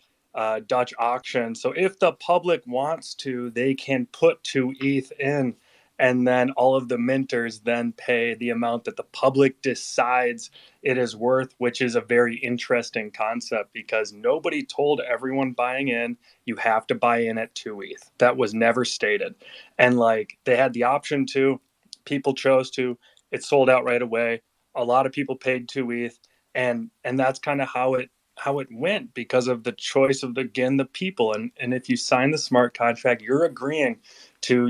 Dutch auction. So if the public wants to, they can put 2 ETH in, and then all of the minters then pay the amount that the public decides it is worth, which is a very interesting concept because nobody told everyone buying in, you have to buy in at 2 ETH. That was never stated. And like they had the option to, people chose to, it sold out right away. A lot of people paid 2 ETH, and that's kind of how it went because of the choice of the people. And if you sign the smart contract, you're agreeing to,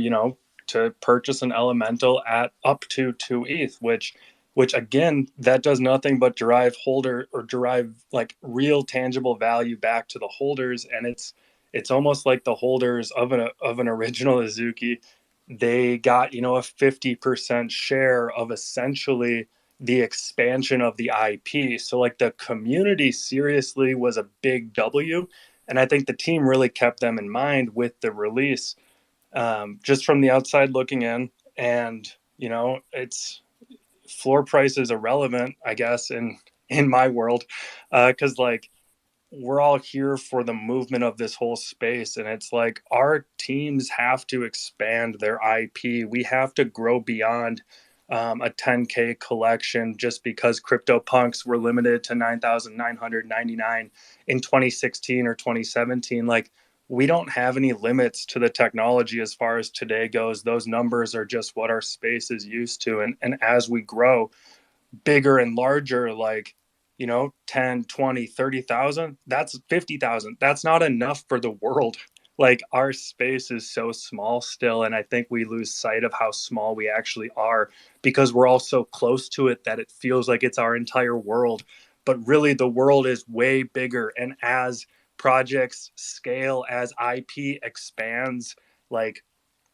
to purchase an elemental at up to 2 ETH, which again, that does nothing but derive like real tangible value back to the holders. And it's almost like the holders of an original Azuki, they got, a 50% share of essentially the expansion of the IP. So like the community seriously was a big W. And I think the team really kept them in mind with the release, just from the outside looking in. And, it's floor price is irrelevant, I guess, in my world, because like we're all here for the movement of this whole space, and it's like our teams have to expand their IP. We have to grow beyond a 10K collection just because CryptoPunks were limited to 9,999 in 2016 or 2017. Like, we don't have any limits to the technology as far as today goes. Those numbers are just what our space is used to. And as we grow bigger and larger, like, 10, 20, 30,000, that's 50,000. That's not enough for the world. Like, our space is so small still. And I think we lose sight of how small we actually are because we're all so close to it that it feels like it's our entire world. But really, the world is way bigger. And as projects scale, as IP expands, like,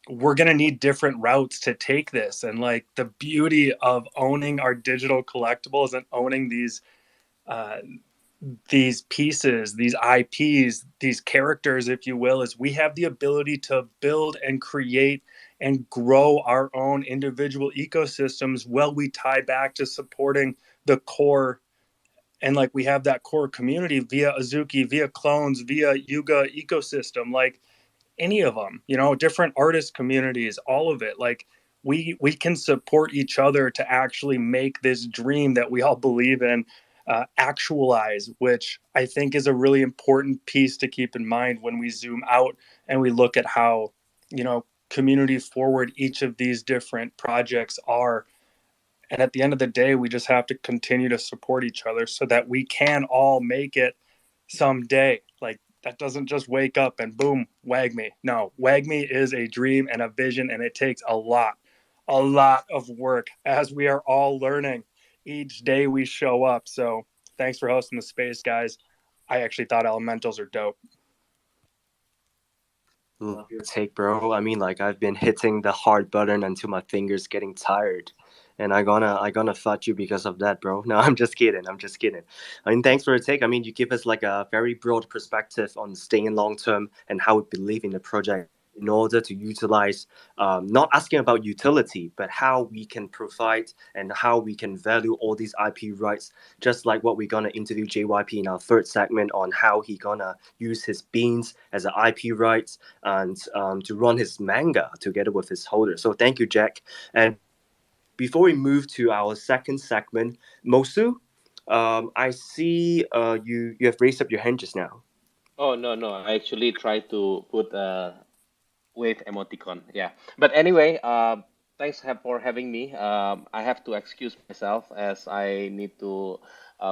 we're going to need different routes to take this. And like the beauty of owning our digital collectibles and owning these pieces, these IPs, these characters, if you will, is we have the ability to build and create and grow our own individual ecosystems while we tie back to supporting the core. And like we have that core community via Azuki, via clones, via Yuga ecosystem, like any of them, different artist communities, all of it. Like we can support each other to actually make this dream that we all believe in actualize, which I think is a really important piece to keep in mind when we zoom out and we look at how, community forward each of these different projects are. And at the end of the day, we just have to continue to support each other so that we can all make it someday. Like, that doesn't just wake up and boom, WAGMI. No, WAGMI is a dream and a vision, and it takes a lot of work as we are all learning each day we show up. So thanks for hosting the space, guys. I actually thought elementals are dope. Love your take, bro. I mean, like, I've been hitting the hard button until my fingers getting tired. And I gonna fight you because of that, bro. No, I'm just kidding. I mean, thanks for the take. I mean, you give us like a very broad perspective on staying long term and how we believe in the project in order to utilize, not asking about utility, but how we can provide and how we can value all these IP rights. Just like what we're gonna interview JYP in our third segment on how he gonna use his beans as an IP rights and to run his manga together with his holder. So thank you, Jack. And before we move to our second segment, Mosu, I see you have raised up your hand just now. Oh, no. I actually tried to put a wave emoticon. Yeah. But anyway, thanks for having me. I have to excuse myself as I need to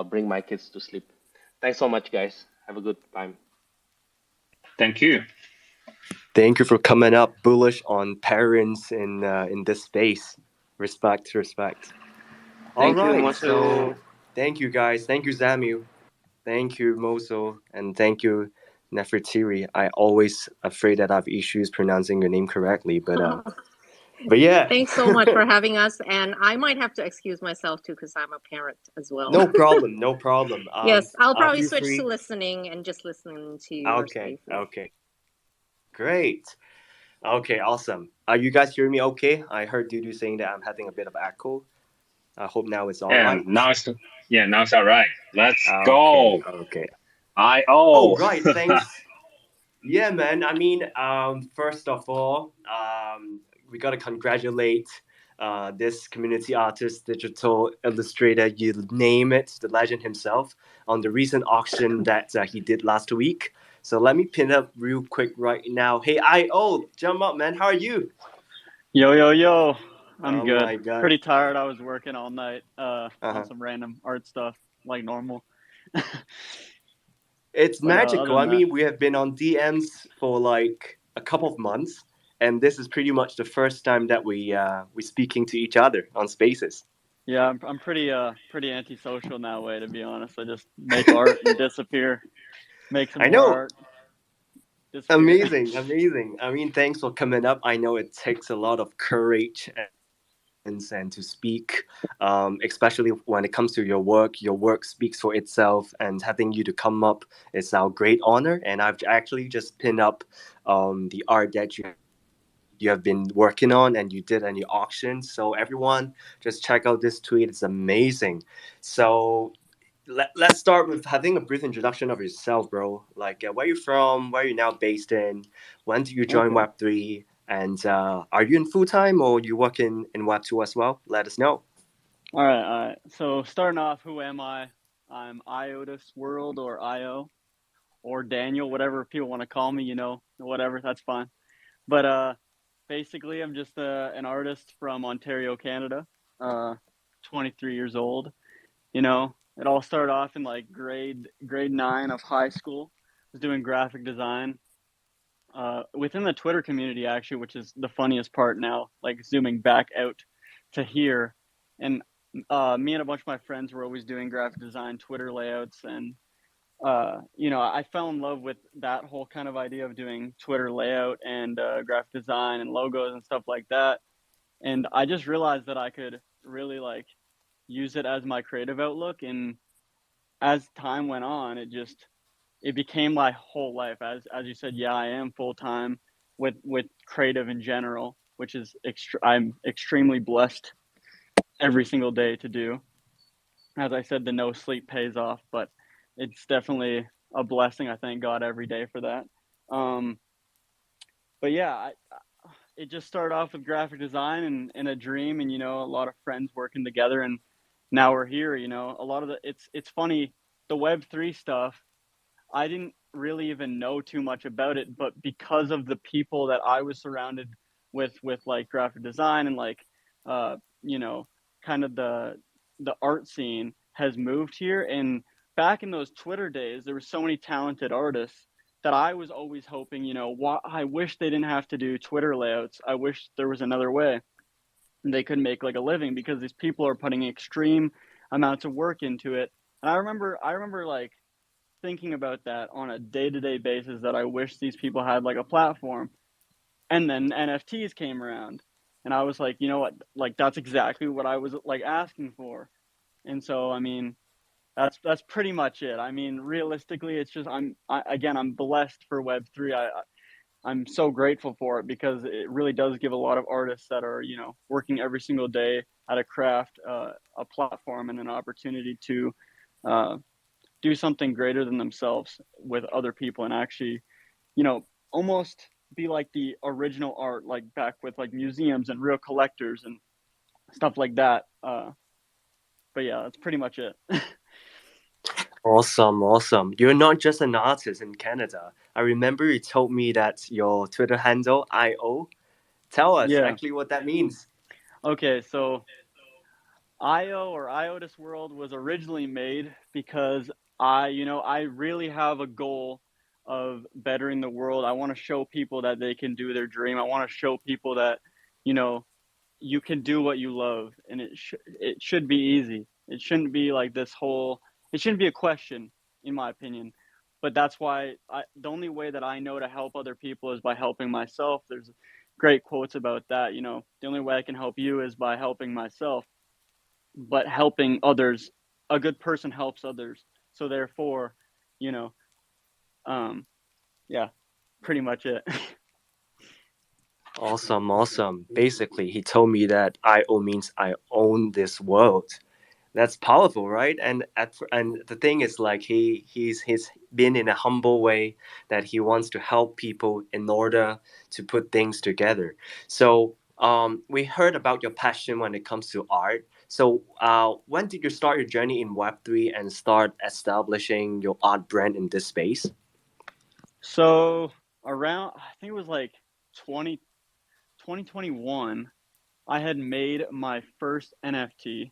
bring my kids to sleep. Thanks so much, guys. Have a good time. Thank you. Thank you for coming up bullish on parents in this space. Respect. All Thank you, right. Mosu. So thank you, guys. Thank you, Zamu. Thank you, Moso. And thank you, Nefertiri. I always afraid that I have issues pronouncing your name correctly. But yeah. Thanks so much for having us. And I might have to excuse myself too because I'm a parent as well. No problem. Yes, I'll probably feel switch free. to listening and just listening to your spaces. Okay. Great. Okay, awesome. Are you guys hearing me okay? I heard Dudu saying that I'm having a bit of echo. I hope now it's all And right. now it's all right. Let's Okay, go. okay. Oh, IO. right. Thanks. Yeah, man. I mean, first of all, we gotta congratulate this community artist, digital illustrator, you name it, the legend himself, on the recent auction that he did last week. So let me pin up real quick right now. Hey, jump up, man. How are you? Yo, yo, yo. I'm Oh good. my god. Pretty tired. I was working all night on Uh-huh. some random art stuff like normal. It's But other magical. I than that, mean, we have been on DMs for like a couple of months, and this is pretty much the first time that we speaking to each other on Spaces. yeah, I'm pretty antisocial in that way, to be honest. I just make art and disappear, make some I more know. art, disappear. Amazing, amazing. I mean, thanks for coming up. I know it takes a lot of courage and to speak, especially when it comes to your work. Your work speaks for itself, and having you to come up is our great honor. And I've actually just pinned up the art that you have been working on and you did any auctions. So everyone, just check out this tweet. It's amazing. So let's start with having a brief introduction of yourself, bro. Like, where you from? Where you now based in? When did you join Okay. Web3? And are you in full time or you work in Web2 as well? Let us know. All right, all right. So starting off, who am I? I'm Iotis World or IO or Daniel, whatever people want to call me, whatever, that's fine. But basically, I'm just an artist from Ontario, Canada. 23 years old. It all started off in like grade 9 of high school. I was doing graphic design within the Twitter community, actually, which is the funniest part now. Like zooming back out to here, and me and a bunch of my friends were always doing graphic design, Twitter layouts, and I fell in love with that whole kind of idea of doing Twitter layout and graphic design and logos and stuff like that. And I just realized that I could really like use it as my creative outlook. And as time went on, it became my whole life. As you said, yeah, I am full time with creative in general, which is I'm extremely blessed every single day to do. As I said, the no sleep pays off, but it's definitely a blessing. I thank God every day for that. Um, but yeah, it just started off with graphic design and a dream, and a lot of friends working together, and now we're here. A lot of it's funny, the Web3 stuff. I didn't really even know too much about it, but because of the people that I was surrounded with like graphic design and like uh, you know, kind of the art scene has moved here. And back in those Twitter days, there were so many talented artists that I was always hoping, I wish they didn't have to do Twitter layouts. I wish there was another way they could make like a living, because these people are putting extreme amounts of work into it. And I remember like thinking about that on a day-to-day basis, that I wish these people had like a platform. And then NFTs came around, and I was like, you know what, like that's exactly what I was like asking for. And so I mean, that's pretty much it. I mean, realistically, it's just I'm blessed for Web3. I'm so grateful for it, because it really does give a lot of artists that are working every single day at a craft, a platform and an opportunity to uh, do something greater than themselves with other people, and actually, you know, almost be like the original art, like back with like museums and real collectors and stuff like that. But yeah, that's pretty much it. Awesome, awesome. You're not just an artist in Canada. I remember you told me that your Twitter handle, IO. Tell us Yeah. actually what that means. Okay, so IO or IOTIS World was originally made because I really have a goal of bettering the world. I want to show people that they can do their dream. I want to show people that, you know, you can do what you love, and it should be easy. It shouldn't be like it shouldn't be a question, in my opinion. But that's why the only way that I know to help other people is by helping myself. There's great quotes about that. The only way I can help you is by helping myself, but helping others, a good person helps others. So therefore, you know, um, yeah, pretty much it. Awesome, awesome. Basically, he told me that I means I own this world. That's powerful, right? And the thing is, like he's been in a humble way that he wants to help people in order to put things together. So we heard about your passion when it comes to art. So when did you start your journey in Web3 and start establishing your art brand in this space? So around, I think it was like 2021, I had made my first NFT,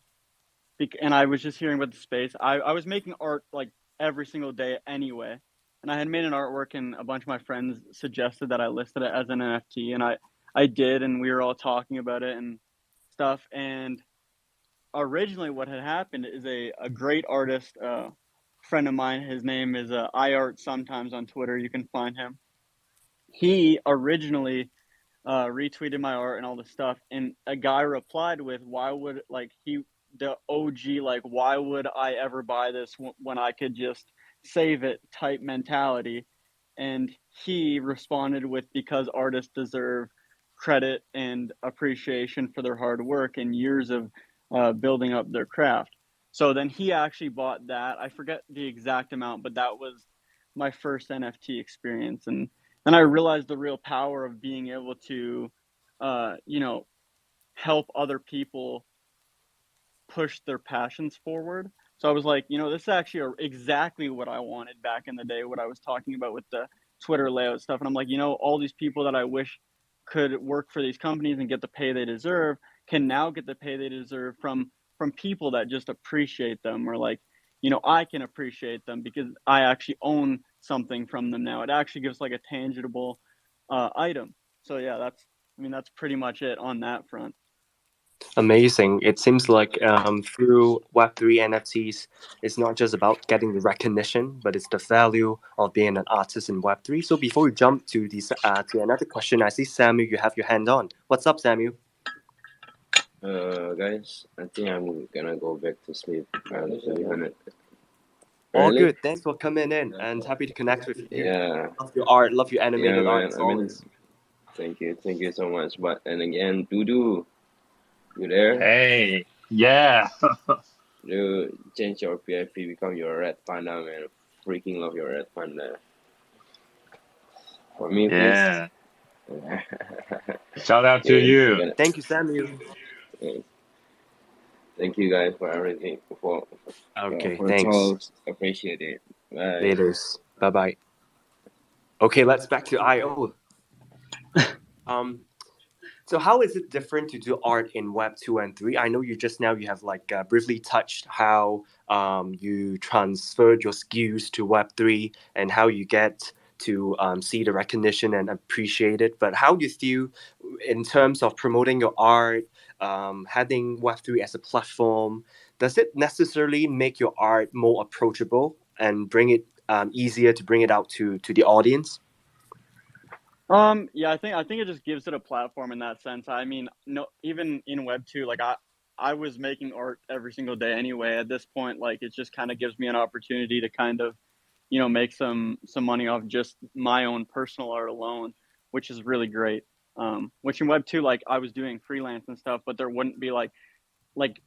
and I was just hearing about the space. I was making art like every single day anyway, and I had made an artwork, and a bunch of my friends suggested that I listed it as an NFT, and I did, and we were all talking about it and stuff. And originally, what had happened is a great artist, friend of mine. His name is iArt sometimes on Twitter. You can find him. He originally retweeted my art and all this stuff, and a guy replied with, "Why would like he the OG like why would I ever buy this when I could just save it?" type mentality, and he responded with, "Because artists deserve credit and appreciation for their hard work and years of building up their craft." So then he actually bought that. I forget the exact amount, but that was my first NFT experience, and I realized the real power of being able to, you know, help other people push their passions forward. So I was like, this is actually exactly what I wanted back in the day, what I was talking about with the Twitter layout stuff. And I'm like, all these people that I wish could work for these companies and get the pay they deserve can now get the pay they deserve from people that just appreciate them, or like, I can appreciate them because I actually own something from them now. It actually gives like a tangible item. So yeah, that's pretty much it on that front. Amazing. It seems like through Web3 NFTs, it's not just about getting the recognition, but it's the value of being an artist in Web3. So before we jump to another question, I see Samuel, you have your hand on. What's up, Samuel? Guys, I think I'm gonna go back to sleep. All Really? good. Thanks for coming in and happy to connect with you. Yeah. Love your art, love your Yeah, animated art man. as I mean, always. thank you so much. But and again, Dudu, you there? Hey, yeah. You change your PFP, become your red panda, man. Freaking love your red panda. For me, please. Yeah. Shout out to Okay, you. Thank you, Samuel. thank you guys for everything, Okay, for thanks. talks. Appreciate it. Bye. Laters. Bye bye. Okay, let's back to IO. Um, So how is it different to do art in Web 2 and 3? I know you just now you have like briefly touched how you transferred your skills to Web 3 and how you get to see the recognition and appreciate it. But how do you feel in terms of promoting your art, having Web 3 as a platform? Does it necessarily make your art more approachable and bring it easier to bring it out to the audience? Yeah, I think it just gives it a platform in that sense. I mean, no, even in Web 2, like I was making art every single day anyway. At this point, like it just kind of gives me an opportunity to kind of, make some money off just my own personal art alone, which is really great. Which in Web 2, like I was doing freelance and stuff, but there wouldn't be like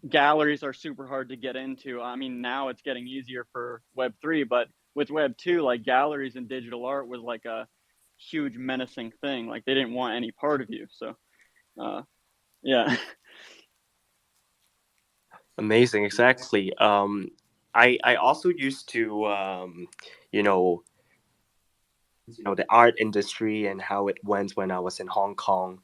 galleries are super hard to get into. I mean, now it's getting easier for Web 3, but with Web 2, like galleries and digital art was like a huge menacing thing. Like they didn't want any part of you. So, yeah. Amazing, exactly. I also used to you know the art industry and how it went when I was in Hong Kong.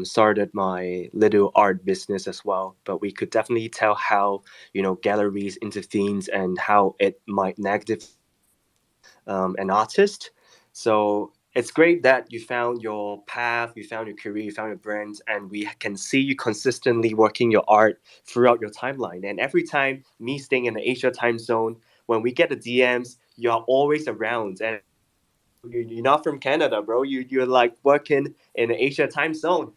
Started my little art business as well, but we could definitely tell how galleries intervenes and how it might negative an artist. So it's great that you found your path, you found your career, you found your brand, and we can see you consistently working your art throughout your timeline. And every time me staying in the Asia time zone, when we get the DMs, you're always around. And you're not from Canada, bro. You're like working in the Asia time zone.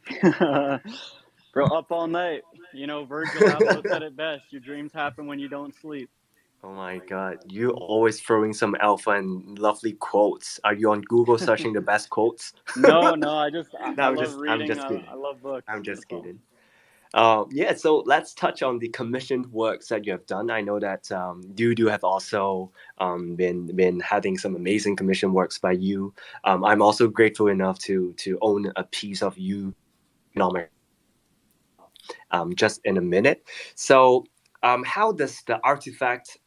Bro, up all night. Virgil Abloh said it best. Your dreams happen when you don't sleep. Oh my God, you always throwing some alpha and lovely quotes. Are you on Google searching the best quotes? No, I No, love I'm reading. just kidding. I love books. I'm just That's all. kidding. Yeah, so let's touch on the commissioned works that you have done. I know that you do have also been having some amazing commissioned works by you. I'm also grateful enough to own a piece of you on my just in a minute. So, how does the artifact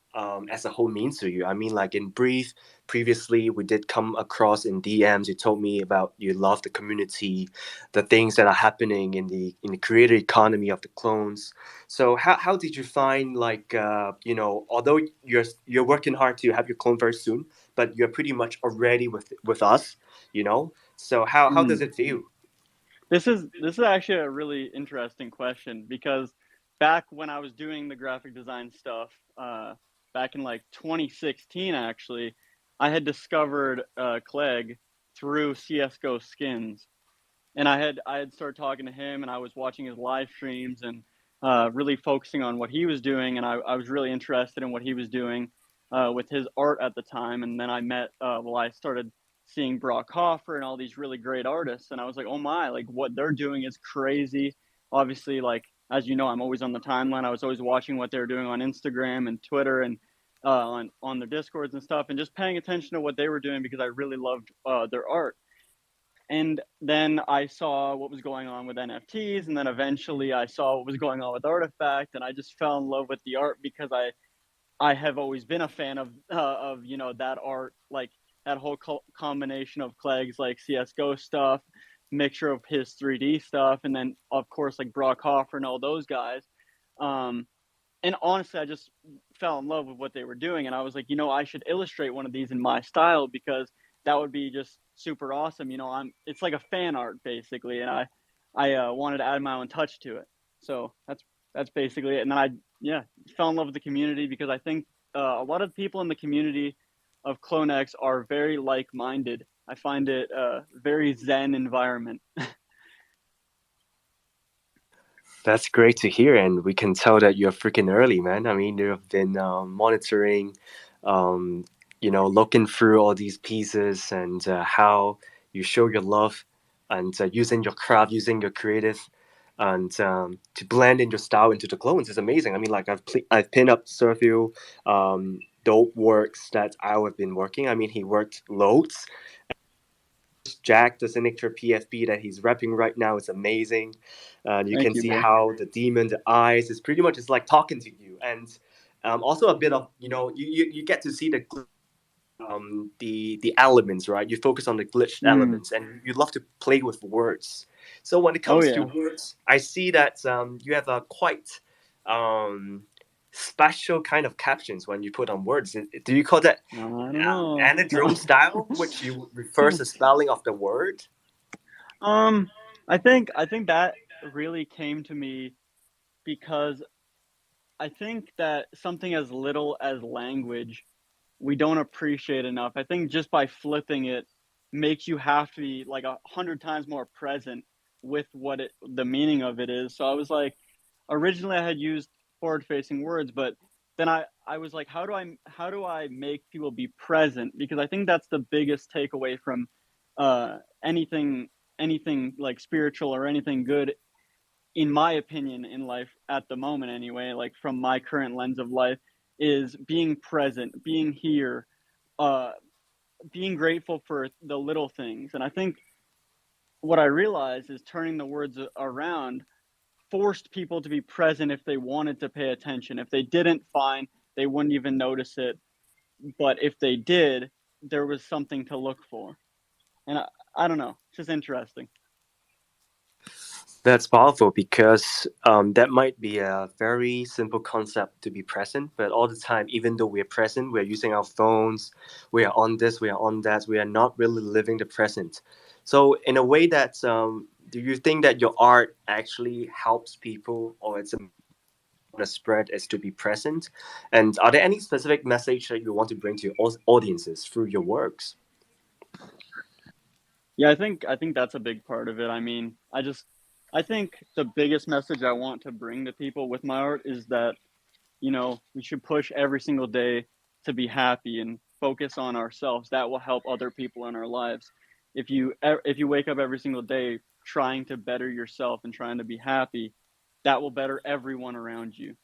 as a whole mean to you? I mean, like in brief, previously we did come across in DMs. You told me about you love the community, the things that are happening in the creator economy of the clones. So, how did you find like although you're working hard to have your clone very soon, but you're pretty much already with us, you know. So, how Hmm. does it feel? This is actually a really interesting question because back when I was doing the graphic design stuff, back in like 2016, actually, I had discovered Clegg through CS:GO skins, and I had started talking to him, and I was watching his live streams and really focusing on what he was doing, and I was really interested in what he was doing with his art at the time. And then I started seeing Brock Hoffer and all these really great artists, and I was like, oh my, like what they're doing is crazy. Obviously, like as you know, I'm always on the timeline. I was always watching what they were doing on Instagram and Twitter and on their discords and stuff, and just paying attention to what they were doing because I really loved their art. And then I saw what was going on with NFTs, and then eventually I saw what was going on with Artifact, and I just fell in love with the art because I have always been a fan of that art, like that whole combination of Clegg's like CS:GO stuff, mixture of his 3D stuff, and then of course like Brock Hoffer and all those guys. Um, and honestly, I just fell in love with what they were doing, and I was like, I should illustrate one of these in my style because that would be just super awesome. It's like a fan art basically, and I wanted to add my own touch to it. So that's basically it. And then yeah, fell in love with the community because I think a lot of people in the community of CloneX are very like-minded. I find it a very zen environment. That's great to hear, and we can tell that you're freaking early, man. I mean, you've been monitoring, um, looking through all these pieces and how you show your love and using your craft, using your creative, and to blend in your style into the clones is amazing. I mean, like I've pinned up Sergio, dope works that I have been working. I mean, he worked loads. Jack, the signature PFP that he's repping right now, is amazing. You Thank can you, see bro. how the demon, the eyes, is pretty much it's like talking to you, and also a bit of you get to see the elements, right? You focus on the glitched Mm. elements, and you love to play with words. So when it Oh comes to yeah. words, I see that you have a quite um, special kind of captions when you put on words. Do you call that I don't know. anadrome style, which you refers the spelling of the word? Um, I think that really came to me because I think that something as little as language we don't appreciate enough. I think just by flipping it makes you have to be like 100 times more present with the meaning of it is. So I was like, originally I had used forward facing words, but then I was like, how do I make people be present? Because I think that's the biggest takeaway from uh, anything anything like spiritual or anything good, in my opinion, in life at the moment anyway, like from my current lens of life, is being present, being here, uh, being grateful for the little things. And I think what I realized is turning the words around forced people to be present if they wanted to pay attention. If they didn't, fine, they wouldn't even notice it. But if they did, there was something to look for. And I don't know, it's just interesting. That's powerful because that might be a very simple concept to be present, but all the time, even though we're present, we're using our phones, we are on this, we are on that, we are not really living the present. So, in a way that, do you think that your art actually helps people, or it's a spread is to be present? And are there any specific message that you want to bring to your audiences through your works? Yeah, I think that's a big part of it. I mean, I think the biggest message I want to bring to people with my art is that we should push every single day to be happy and focus on ourselves. That will help other people in our lives. If you wake up every single day trying to better yourself and trying to be happy, that will better everyone around you.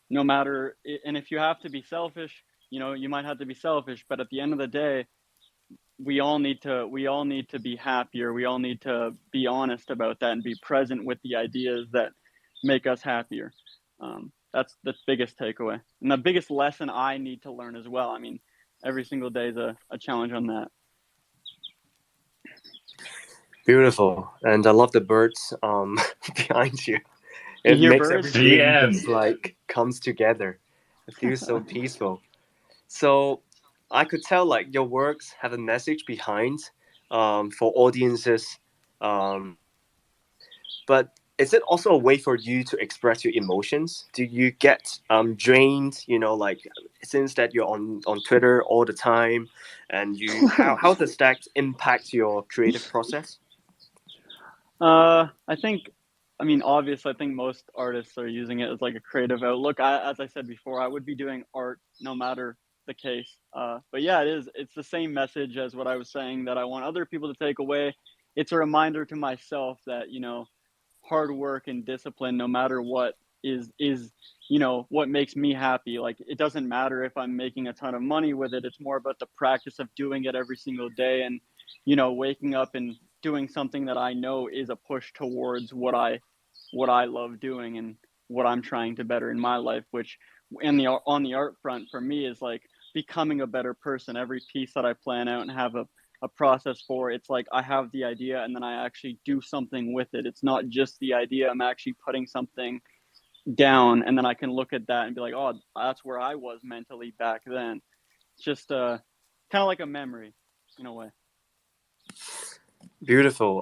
No matter, and if you have to be selfish, you might have to be selfish, but at the end of the day, we all need to be happier. We all need to be honest about that and be present with the ideas that make us happier. That's the biggest takeaway and the biggest lesson I need to learn as well. I mean, every single day is a challenge on that. Beautiful, and I love the birds behind you. You It hear makes birds? everything Yeah. just like comes together. It feels so peaceful. So I could tell like your works have a message behind for audiences. Um, but is it also a way for you to express your emotions? Do you get drained? Like since that you're on Twitter all the time, and how does that impact your creative process? I think, I mean, obviously, I think most artists are using it as like a creative outlook. As I said before, I would be doing art no matter the case. But yeah, it is. It's the same message as what I was saying that I want other people to take away. It's a reminder to myself that, hard work and discipline, no matter what, is what makes me happy. Like, it doesn't matter if I'm making a ton of money with it. It's more about the practice of doing it every single day and waking up and doing something that I know is a push towards what I love doing and what I'm trying to better in my life, which on the art front for me is like becoming a better person. Every piece that I plan out and have a process for, it's like I have the idea and then I actually do something with it. It's not just the idea. I'm actually putting something down and then I can look at that and be like, oh, that's where I was mentally back then. It's just kind of like a memory in a way. Beautiful.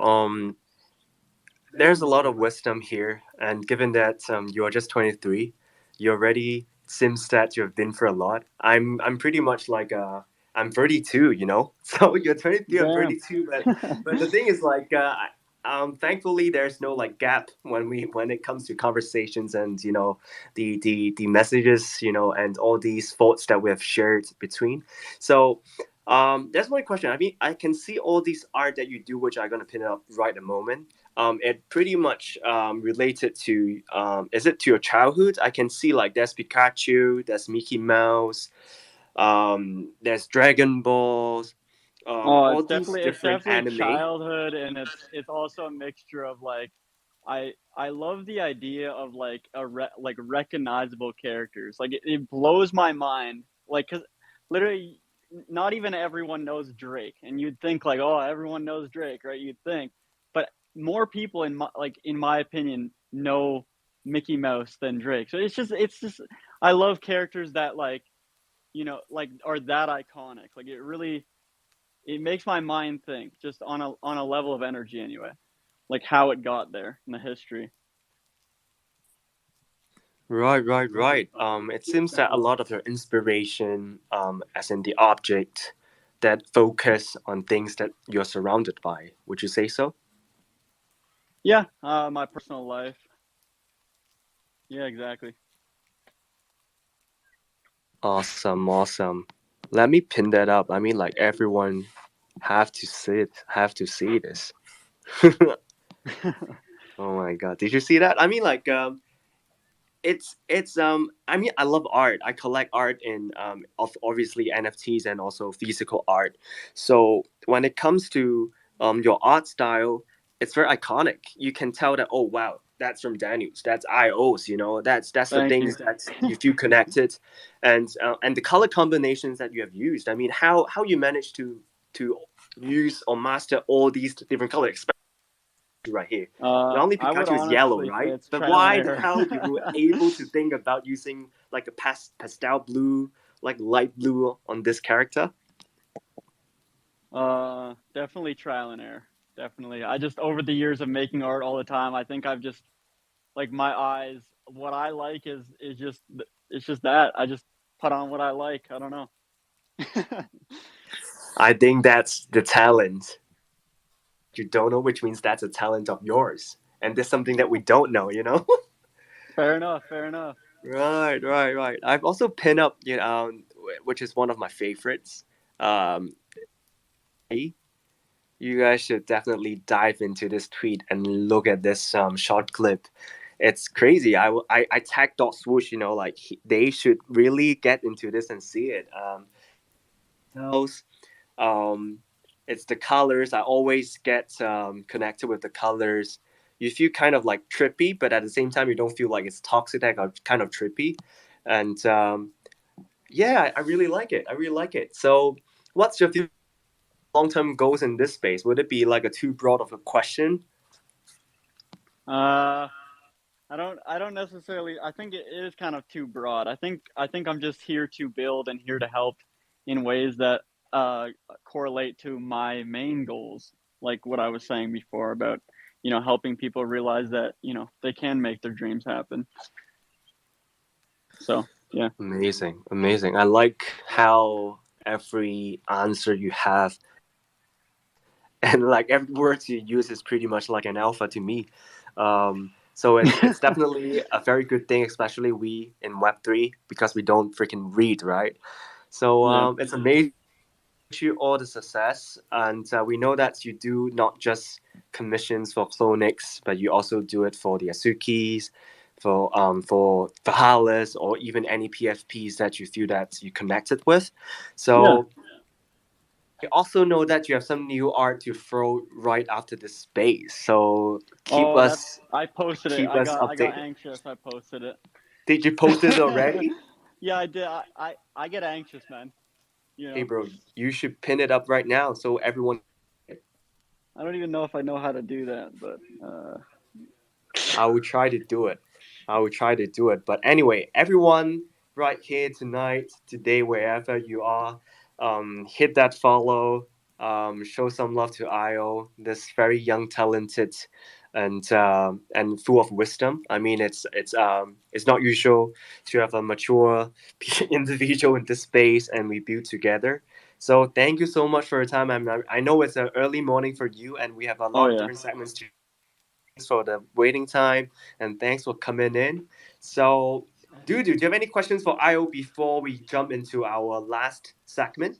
There's a lot of wisdom here, and given that you are just 23, you already seems that you've been through a lot. I'm pretty much like I'm 32, So you're 23, I'm Damn. 32, but the thing is like thankfully there's no like gap when it comes to conversations and the messages and all these thoughts that we have shared between. So that's my question. I mean, I can see all these art that you do, which I'm gonna pin up right at the moment. It pretty much related to is it to your childhood? I can see like there's Pikachu, there's Mickey Mouse, there's Dragon Balls, Oh, all it's these definitely it's different definitely anime. childhood, and it's also a mixture of like I love the idea of like like recognizable characters. Like it blows my mind. Like, cause literally not even everyone knows Drake, and you'd think like, oh, everyone knows Drake, right? You'd think, but more people in my opinion know Mickey Mouse than Drake. So it's just I love characters that like like are that iconic. Like it makes my mind think just on a level of energy anyway, like how it got there in the history. Right. It seems that a lot of your inspiration, as in the object, that focus on things that you're surrounded by. Would you say so? Yeah, my personal life. Yeah, exactly. Awesome. Let me pin that up. I mean, like everyone have to see this. Oh my god, did you see that? I mean, like it's I mean, I love art. I collect art in of obviously NFTs and also physical art. So when it comes to your art style, it's very iconic. You can tell that, oh wow, that's from Daniels, that's IO's, that's the Thank you. things that you feel connected, and the color combinations that you have used. I mean, how you managed to use or master all these different colors, right here. Not only I would Pikachu is yellow, honestly say right? it's But trial and why the error. hell you were able to think about using like a pastel blue, like light blue on this character? Definitely trial and error. Definitely. I just over the years of making art all the time, I think I've just like my eyes. What I like is just it's just that I just put on what I like. I don't know. I think that's the talent. You don't know, which means that's a talent of yours. And there's something that we don't know, Fair enough. Fair enough. Right. I've also pinned up, which is one of my favorites. Um, you guys should definitely dive into this tweet and look at this short clip. It's crazy. I tagged Dot Swoosh. They should really get into this and see it. Those, um, it's the colors. I always get connected with the colors. You feel kind of like trippy, but at the same time, you don't feel like it's toxic or kind of trippy. And yeah, I really like it. I really like it. So, what's your long-term goals in this space? Would it be like a too broad of a question? I don't necessarily. I think it is kind of too broad. I think I'm just here to build and here to help in ways that correlate to my main goals, like what I was saying before about helping people realize that they can make their dreams happen. So yeah, amazing. I like how every answer you have and like every word you use is pretty much like an alpha to me. So it's definitely a very good thing, especially we in Web3, because we don't freaking read, right? So it's amazing. Wish you all the success, and we know that you do not just commissions for CloneX, but you also do it for the Azukis, for Vahalas, or even any PFPs that you feel that you connected with. So I also know that you have some new art to throw right after this space. So I posted it. I got anxious. I posted it. Did you post it already? Yeah, I did. I get anxious, man. Hey, bro, you should pin it up right now so everyone. I don't even know if I know how to do that, but I will try to do it. But anyway, everyone right here tonight, today, wherever you are, hit that follow. Show some love to Io, this very young, talented, and full of wisdom. I mean, it's not usual to have a mature individual in this space, and we build together. So thank you so much for your time. I know it's an early morning for you, and we have a lot of different segments to. Thanks for the waiting time, and thanks for coming in. So, do you have any questions for IO before we jump into our last segment?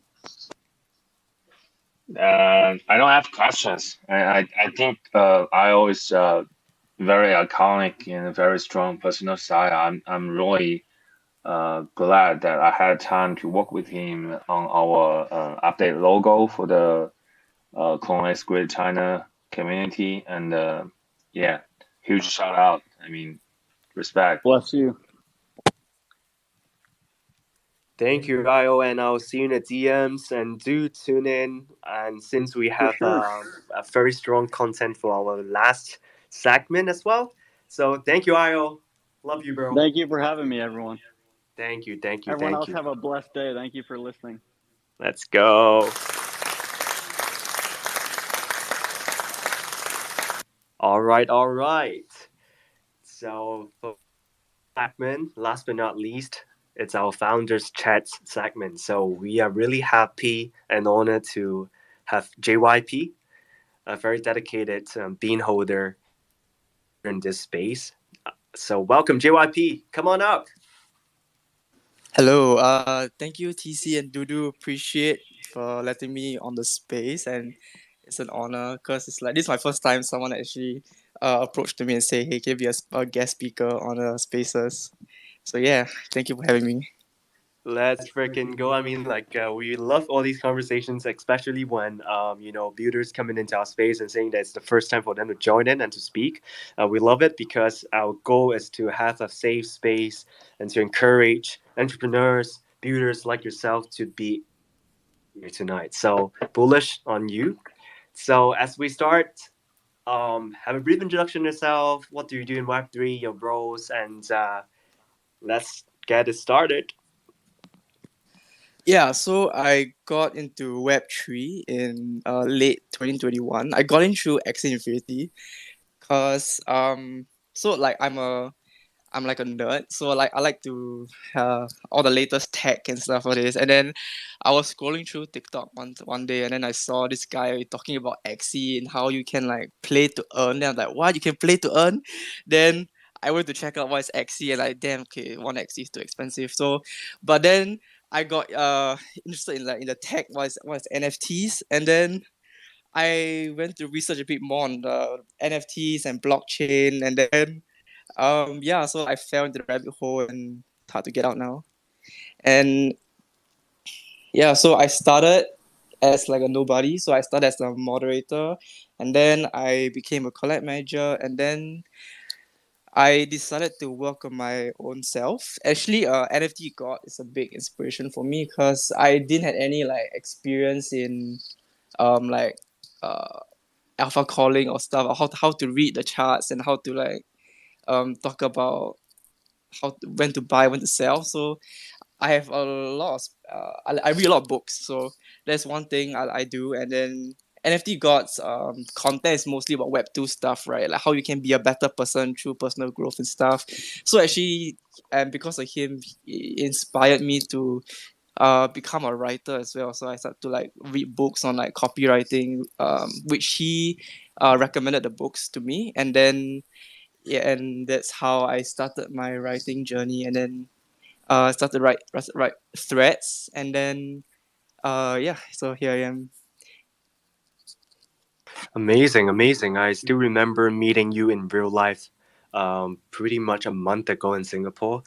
I don't have questions. I think IO is very iconic and a very strong personal style. I'm really glad that I had time to work with him on our update logo for the CloneX Great China community, and yeah, huge shout out. I mean, respect. Bless you. Thank you, IO, and I'll see you in the DMs. And do tune in. And since we have a very strong content for our last segment as well, so thank you, IO. Love you, bro. Thank you for having me, everyone. Thank you. Everyone else have a blessed day. Thank you for listening. Let's go. All right. So for segment, last but not least, it's our founders chat segment. So we are really happy and honored to have JYP, a very dedicated bean holder in this space. So welcome, JYP. Come on up. Hello. Thank you, TC and Dudu. Appreciate for letting me on the space, and it's an honor because it's like this is my first time someone actually approached me and say, "Hey, can you be a guest speaker on the spaces?" So yeah, thank you for having me. Let's freaking go. I mean, we love all these conversations, especially when, builders coming into our space and saying that it's the first time for them to join in and to speak. We love it because our goal is to have a safe space and to encourage entrepreneurs, builders like yourself to be here tonight. So bullish on you. So as we start, have a brief introduction to yourself. What do you do in Web3, your roles, and let's get it started. Yeah, so I got into Web3 in late 2021. I got in through Axie Infinity because so like I'm like a nerd, so like I like to all the latest tech and stuff for this. And then I was scrolling through TikTok one day, and then I saw this guy talking about Axie and how you can like play to earn. Then I'm like, what? You can play to earn? Then I went to check out what's XE and like damn okay, one XE is too expensive. So but then I got interested in like in the tech what's NFTs, and then I went to research a bit more on the NFTs and blockchain, and then yeah, so I fell into the rabbit hole and it's hard to get out now. And yeah, so I started as like a nobody. So I started as a moderator, and then I became a collab manager, and then I decided to work on my own self. Actually, NFT God is a big inspiration for me because I didn't have any like experience in like uh alpha calling or stuff, or how to read the charts and how to like talk about when to buy, when to sell. So I have a lot of I read a lot of books, so that's one thing I do. And then NFT Gods content is mostly about Web2 stuff, right? Like how you can be a better person through personal growth and stuff. So actually, and because of him, he inspired me to become a writer as well. So I started to like read books on like copywriting, which he recommended the books to me, and then yeah, and that's how I started my writing journey. And then started to write threads, and then yeah, so here I am. Amazing, amazing. I still remember meeting you in real life pretty much a month ago in Singapore.